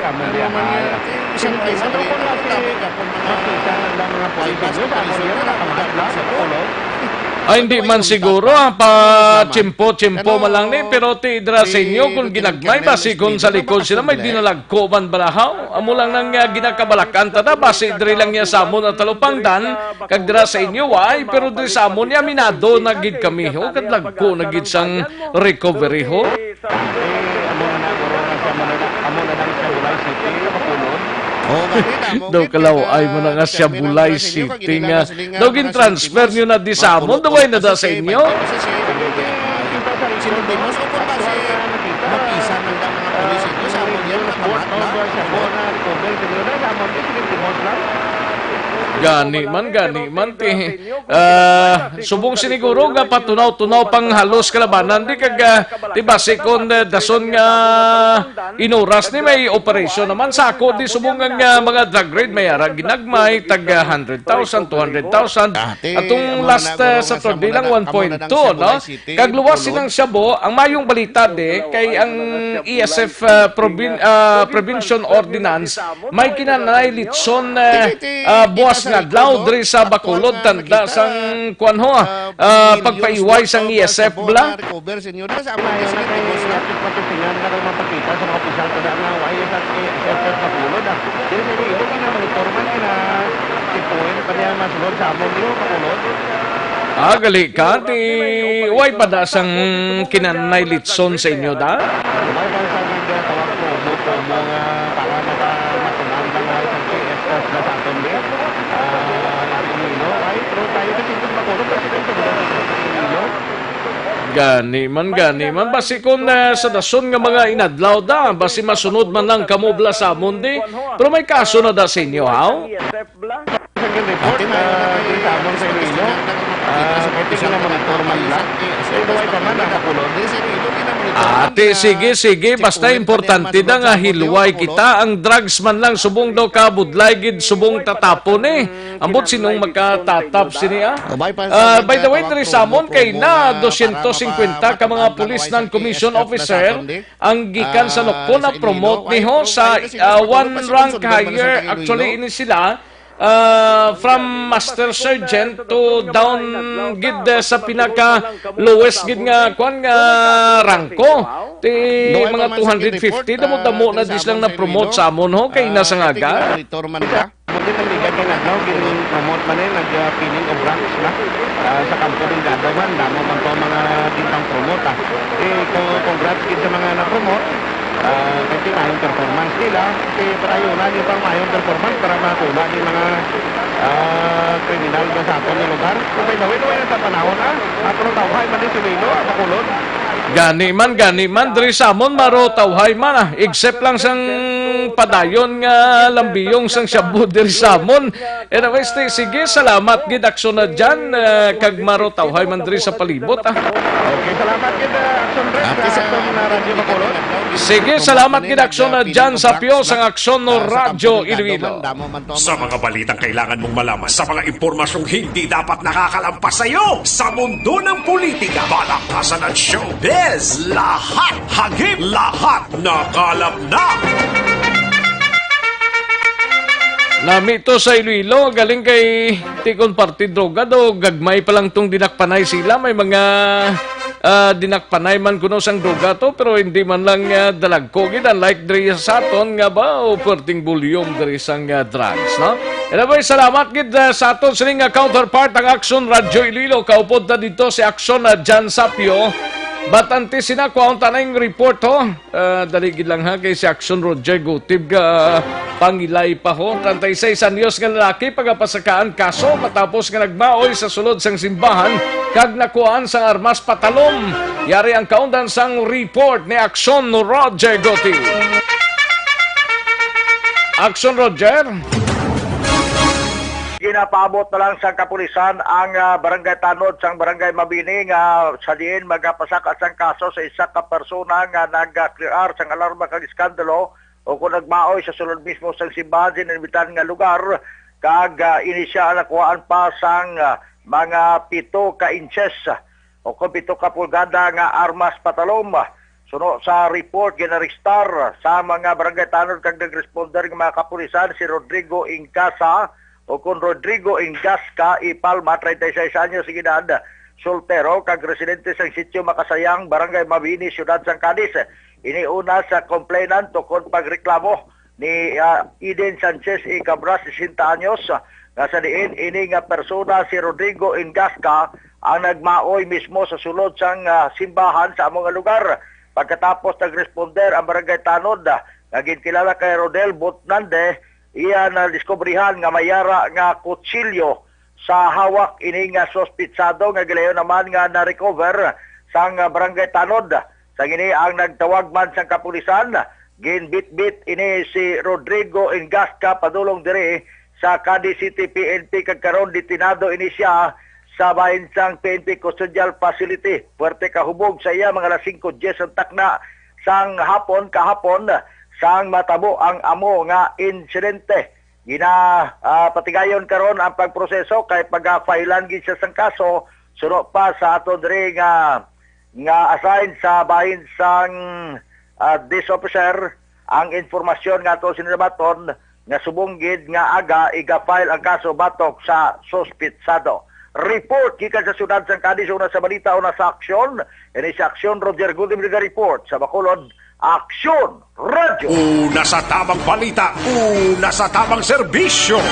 amon diya sinintimos ko na makita ng mga police nyo sa amon diya nakakambat na sa Bacolod. Ay, hindi man siguro pa chimpo-chimpo man lang ni, pero ti dira sa inyo kung ginagmay basi kung sa likod sila may dinalagko man balahaw. Amo lang nang ginakabalakan tada basi diri lang niya sa amon at talupangdan kag dira sa inyo ay pero diri sa amon niya minado nagid kami ho kat lagko nagid sang recovery ho. Daw kalaw ay mo na nga siya Bulay City nga. Daw gin-transfer nyo na di sa amon. Daway na da sa inyo. Sinintimos ko pa kasi mapisa ng mga polis ito sa amon yan nakamat na. Gani man ti. Subong siniguro nga patunaw-tunaw pang halos kalabanan di kag di base kon dason nga inuras ni may operation naman sa ako di subong nga mga drug raid may ara ginagmay tag 100,000 200,000 atong last sa Saturday lang 1.2 no kag luwas sinang Shabu ang mayong balita di kay ang ESF Prevention Ordinance may kinanay litson buwas nga adlaw diri sa Bacolod tanda sang kuan ho pagpaiway sang ESF bla Recover senyor sa amon yan na kay pakitingan na kay mapakita sa mga opisyal kada nga ESF Bacolod diri sa ilo kina monitor man kina tipuin pa niya masulod sa amon yo Bacolod. Gali ka ti way pada sang kinanay litson sa inyo da may bang sa ganda tawag ko mga para matunan lang ay sa ESF na sa aton din. Gani man basi kon sa dason nga mga inadlaw da basi masunod man lang kamubla sa amon di pero may kaso na da sa inyo haw Second report, samon sa Iloilo. Pwede ka naman ang formal lang. Sa Iloilo pa man, nakakulod. Ate, sige, basta importante na nga hilway kita. Ang drugs man lang, subong daw ka, budlay gid, subong tatapon Ambot sinong magkatatap siniya? By the way, Diri Samon, kay na 250 ka mga pulis ng commission officer ang gikan sa Nokpo na promote niho sa one rank higher. Actually, ini sila from master sergeant to down gid sa pinaka lowest gid nga kwan nga rangko ti mga 250 damo na dis lang na promote sa amon ho kay nasa ngaga Hindi man ligat ka nga, promote man nag-pinning of ranks na sa kampo ng gagawan, damo man to mga gintang promote. Congrats sa mga na-promote. Kasi mayong performance nila, kasi parayunan yung pang mayong performance para makula yung mga kriminal na sa aton ng lugar. Kung may nawin na sa panahon ato ng tawhay man din sumilo, makulod. Gani man, Diri Samon, maro tawhay man except lang sang padayon nga lambiyong sang Shabu Diri Samon. Anyways, sige, salamat gid aksyon na dyan, kag maro tawhay man diri sa palibot. Okay, salamat gid aksyon na Radyo Bacolod. Sige, salamat gid aksyon na dyan sa Pio sang aksyon no Radyo Iloilo. Sa mga balitang kailangan mong malaman, sa mga impormasyong hindi dapat nakakalampas sa iyo, sa mundo ng politika, balakasan at showbiz, lahat hagip, lahat nakalap na. Nami ito sa Iloilo, galing kay Tikon Party Droga do, gagmay pa lang tong dinakpanay sila, may mga dinakpanay man kuno sang droga to, pero hindi man lang dalagko gid, unlike diri sa aton nga ba, o perting volume diri sang drugs, no? Anyway, salamat gid sa aton sining counterpart ang Aksyon Radyo Iloilo, kaupod na dito si Aksyon Jan Sapio. Batante sinakuha na yung report ho. Daligid lang ha kay si Aksyon Roger Gutib pangilay pa ho. 36 anyos nga lalaki pagapasakaan kaso matapos nga nagmaoy sa sulod sang simbahan kag nakuhaan sang armas patalom. Yari ang kaundan sang report ni Aksyon Roger Gutib. Aksyon Roger. Ginapaabot na lang sa kapulisan ang barangay Tanod sang barangay Mabining sa diin magapasakat sang kaso sa isa ka persona nga nag-clear sang alarma kag iskandalo o kung nagmaoy sa sulod mismo sang simbahan sinimitan nga lugar kag inisyal nakuhaan pa sang mga 7 ka inches o kung 7 ka pulgada nga armas patalom. Suno sa report ginaregistar sa mga barangay Tanod kag nag-responder nga mga kapulisan si Rodrigo Incasa o kung Rodrigo Ingasca Ipalma, 36 anyos ng edad, soltero, kag residente sa sitio Makasayang, Barangay Mabini, Siyudad San Cadiz. Iniuna sa complainant tungkol pagreklamo ni Eden Sanchez y Cabras, 60 anyos, nga sa diin, ini nga persona si Rodrigo Ingasca ang nagmaoy mismo sa sulod sang simbahan sa among lugar. Pagkatapos nag-responder ang Barangay Tanod, naging kilala kay Rodel Botnande, iya na diskubrihan nga mayara nga kutsilyo sa hawak ini nga sospitsado nga gilayon naman nga na-recover sang barangay Tanod. Sa gini ang nagtawag man sang kapulisan, ginbit-bit ini si Rodrigo Ingasca padulong diri sa Cadiz City PNP kag karon detinado ini siya sa bahin sang PNP Custodial Facility. Puwerte kahubog sa iya mga alas 5:10 ang takna sang hapon kahapon sang matabo ang amo nga insidente. Patigayon karon ang pagproseso kay pag-failan gid sa sang kaso suno pa sa ato diri nga assign sa bahin sang this officer ang informasyon nga ato sinabaton nga subong gid nga aga iga-file ang kaso batok sa sospitsado. Report gikan sa Siyudad San Cadiz, una sa balita, una sa aksyon. Ini sa aksyon Roger Gutib report sa Bacolod. Aksyon Radyo. Una sa tamang balita, una sa tamang serbisyo.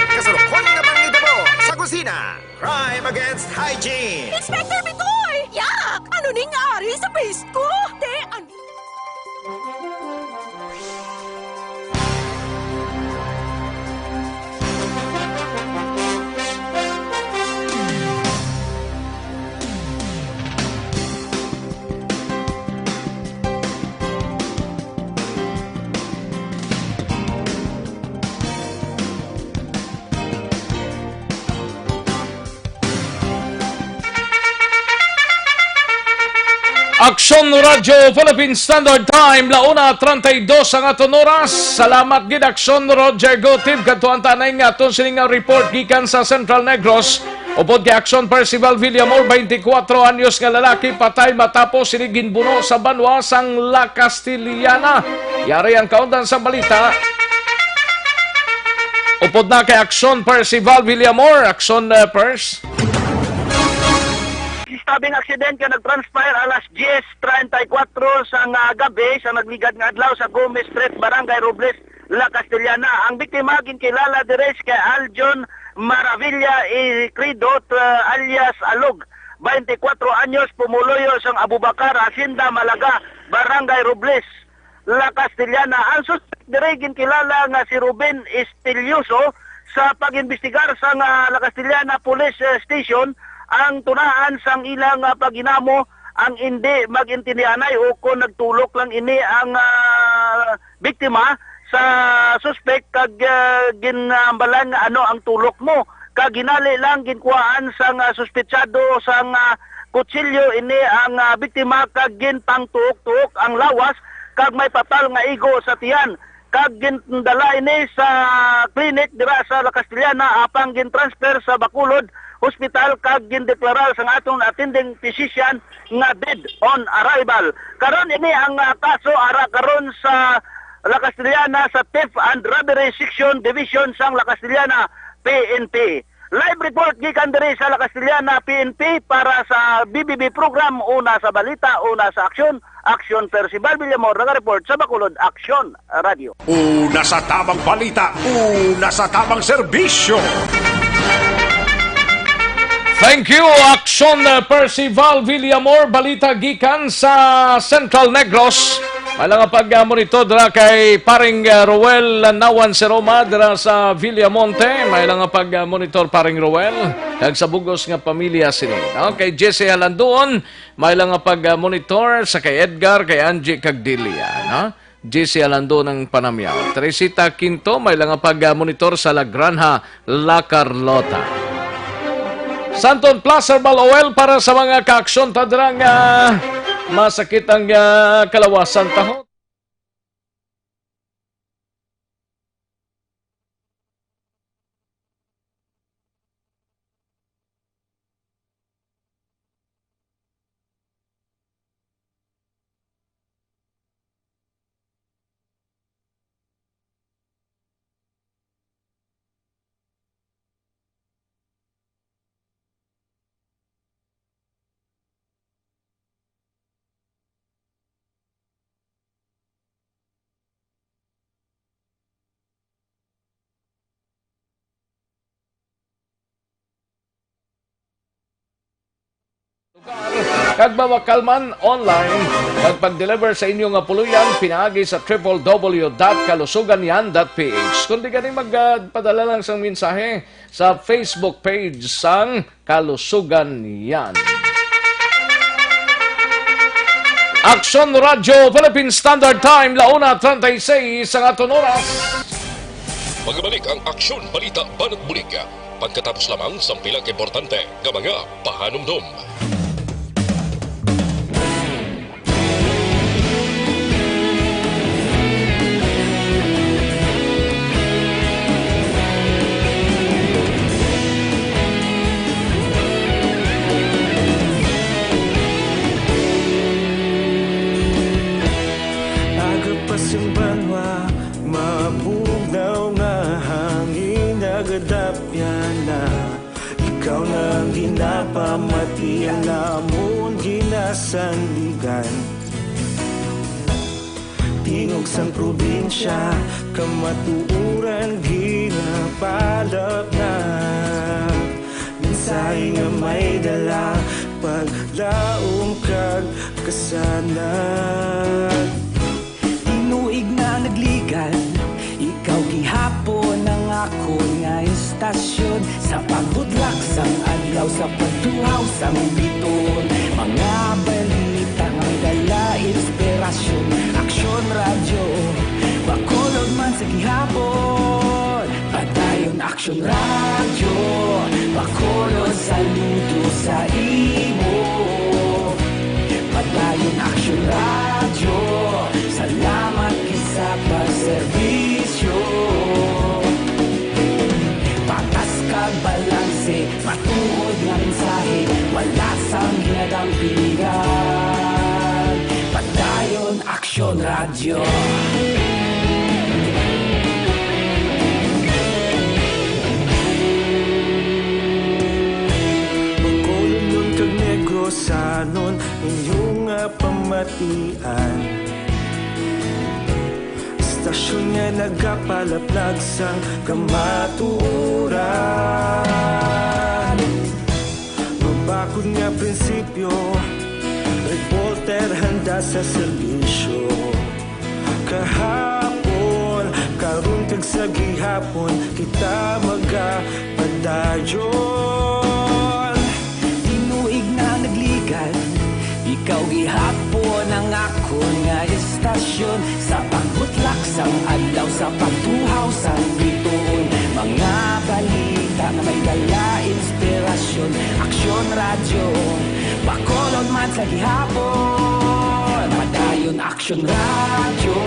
Kasalukuyan na bangida mo sa kusina. Crime Against Hygiene. Inspector Bitoy! Yak! Ano ning ari sa face ko? Aksyon Radyo Philippine Standard Time, 1:32 ang aton oras. Salamat gid Aksyon Roger Gotib kadtuan tanay nga aton sining report gikan sa Central Negros. Upod kay Aksyon Percival Villamor, 24 anyos nga lalaki patay matapos sini ginbuno sa banwa sang La Castellana. Yari ang kaundan sa balita. Upod na kay Aksyon Percival Villamor, Aksyon Pers. Sabing aksidente nga nag-transpire alas 10:34 sa gabi sa nagligad nga adlaw sa Gomez Street, Barangay Robles, La Castellana. Ang biktima ginkilala dires kay Aljon Maravilla Cridot alias Alog, 24 anyos, pumuloyo sang Abubakar, Hacienda Malaga, Barangay Robles, La Castellana. Ang suspect dire ginkilala nga si Ruben Estilioso. Sa pag-imbestigar sa La Castellana Police Station, ang tunaan sang ilang paginamo ang hindi magintindihanay o kung nagtulok lang ini ang biktima sa suspect kag ginambalan ano ang tulok mo kag ginali lang ginkuhaan sang suspetsado sang kutsilyo ini ang biktima kag ginpangtuok-tuok ang lawas kag may papal nga igo sa tiyan kag gindala ini sa clinic dira sa La Castellana apang gintransfer sa Bacolod Hospital kag gindeklarar sa atong attending physician nga dead on arrival. Karon ini ang kaso ara karon sa La Castellana sa Theft and Robbery Section Division sang La Castellana PNP. Live report gikan diri sa La Castellana PNP para sa BBB program, una sa balita, una sa aksyon. Aksyon Percival Villamor, nag-report sa Bacolod Aksyon Radio. Una sa tamang balita, una sa tamang serbisyo. Thank you, Aksyon Percival Villamor, balita gikan sa Central Negros. Malang pag-monitor dira kay paring Roel Nawan si Roma dira sa Villamonte. Malang pag-monitor paring Roel kag sa bugos nga pamilya sini. Kay Jesse Alandoon, malang pag-monitor sa kay Edgar, kay Angie Cagdilia, no? Jesse Alandoon ng Panamyaw. Teresita Quinto, malang pag-monitor sa La Granja, La Carlota. Santon Placer Baloel para sa mga kaaksyon tadrang masakit ang kalawasan tahot. Kag mawakalman online, kag pag-deliver sa inyong puluyan, pinaagi sa www.kalusuganyan.ph. Kundi gani magpadala lang sang mensahe sa Facebook page sang Kalusugan Yan. Aksyon Radyo Philippine Standard Time, 1:36 ang aton oras. Magbalik ang Aksyon Balita Banat Bulig. Pagkatapos lamang sa pilang importante nga mga pahanumdum. Ikaw na ginapamati ang namon ginasandigan. Tingog sang probinsya, kamatuuran ginapalap na. Minsay nga may dala, paglaom kag kasanag. Tinuig na nagligan, ikaw gihapon ang ako nga istasyon. Sa paghudlak sang adlaw, sa pagtuhaw sang biton. Mga balita nga dala inspirasyon. Aksyon Radyo, Bacolod man sa gihapon. Padayon Aksyon Radyo, Bacolod saludo sa imo. Padayon matuod nga mensahe, wala sang ginadampingan. Padayon Aksyon Radio. Magkulong kag negosanon inyong pamatian. Stasyon nga nagapalaplag sang kamaturan. Mabakod nga prinsipyo, reporter handa sa serbisyo. Kahapon, karun kag sa gihapon, kita magapadayon. Tinuig na nagligan, ikaw gihapon ang akon nga istasyon. Sa pagbutlak sang adlaw, sa pagtuhaw sang bituon, mga balita na may dala inspirasyon. Aksyon Radio, Bacolod man sa gihapon. Padayon Aksyon Radio,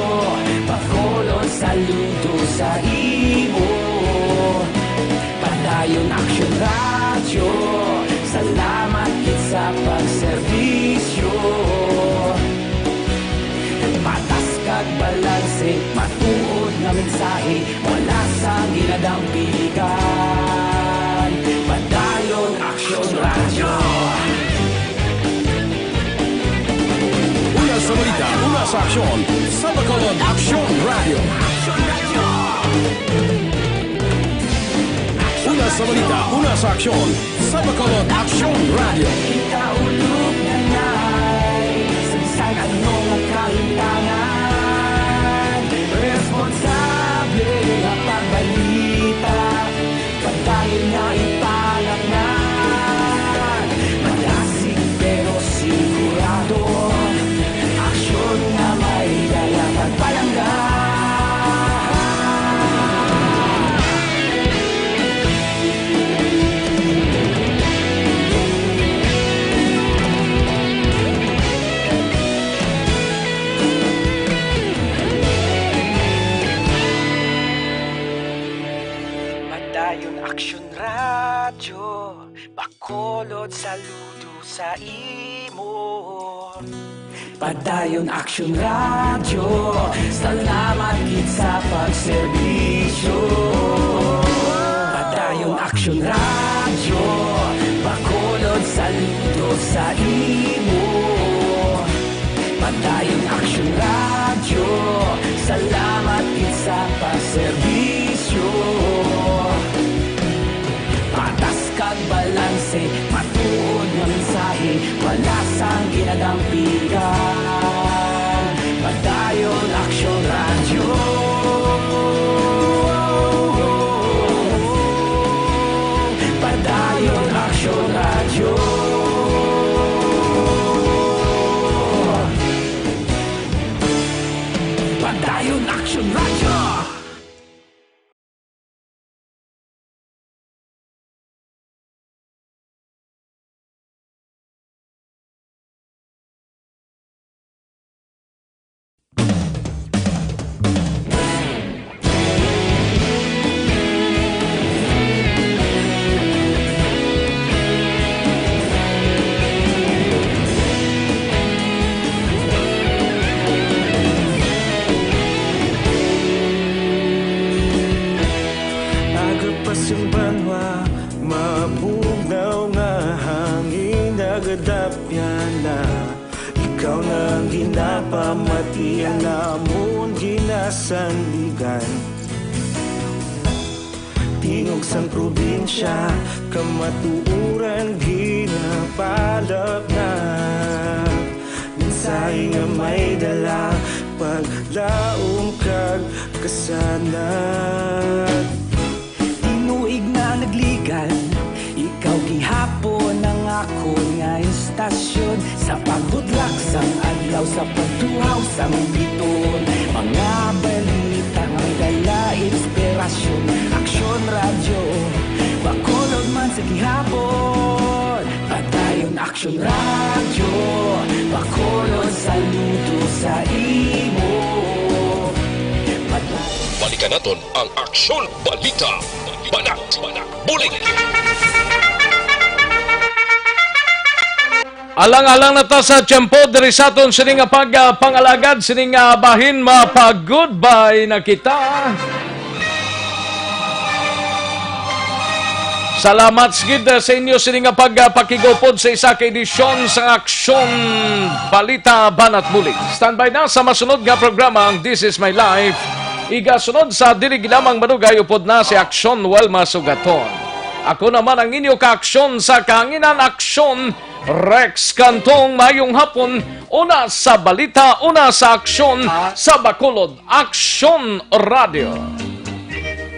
Bacolod saludo sa imo. Padayon Aksyon Radio, salamat kit sa pagserbisyo. Patas kag balanse, matuod nga mensahe, wala sang ginadampigan. Padayon Aksyon Radio. Una sa balita, una sa aksyon, sa Bacolod Aksyon Radio. Una sa balita, una sa aksyon, sa Bacolod Aksyon Radio. Ikaulog na ngay, sabisan anong ang kahintangan. Responsable nga pagbalita, pagdayon nga ipalaknan. Malasig pero sigurado, aksyon nga may dala pagpalanggan. Padayon Aksyon Radio, Bacolod saludo sa imo. Padayon Aksyon Radio, salamat gid sa pagserbisyo. Padayon Aksyon Radio, Bacolod saludo sa imo. Padayon Aksyon Radio, salamat gid sa pagserbisyo. Patas kag balanse, matuod nga mensahe, wala sang ginadampigan. Padayon Aksyon Radio. Padayon Aksyon Radio. Padayon Aksyon Radio. Yung banwa, mabugnaw nga hangin nagadapyan na. Ikaw nang ginapamatian namon ginasandigan. Tingog sang probinsya, kamatuuran ginapalap na. Minsay nga may dala, paglaom kag kasanat. Tinuig na nagligan, ikaw gihapon ang ako nga istasyon. Sa pagbutlak sang adlaw, sa pagtuhaw sang biton, mga balita nga may dala inspirasyon. Aksyon Radio, Bacolod man sa gihapon. Padayon Aksyon Radio, Bacolod saludo sa imo. Balikan natin ang Aksyon Balita. Banat, bulig! Alang-alang na ta sa tiyempo, diri sa aton sining nga pangalagad, sining nga bahin, mapag-goodbye na kita. Salamat sigid sa inyo sining nga pagpakigopod sa isa ka edisyon sa Aksyon Balita Banat Bulig. Standby na sa masunod nga programa ang This Is My Life. Igasunod sa dili ginamang manugay upod na si Aksyon Walma Sugaton. Ako naman ang inyo ka-aksyon sa kahanginan Aksyon Rex Cantong. Mayong hapon, una sa balita, una sa aksyon sa Bacolod Aksyon Radio.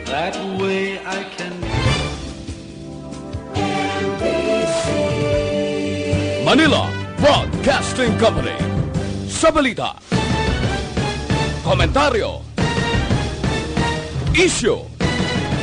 That way I can Manila Broadcasting Company. Sa balita, komentaryo, issue,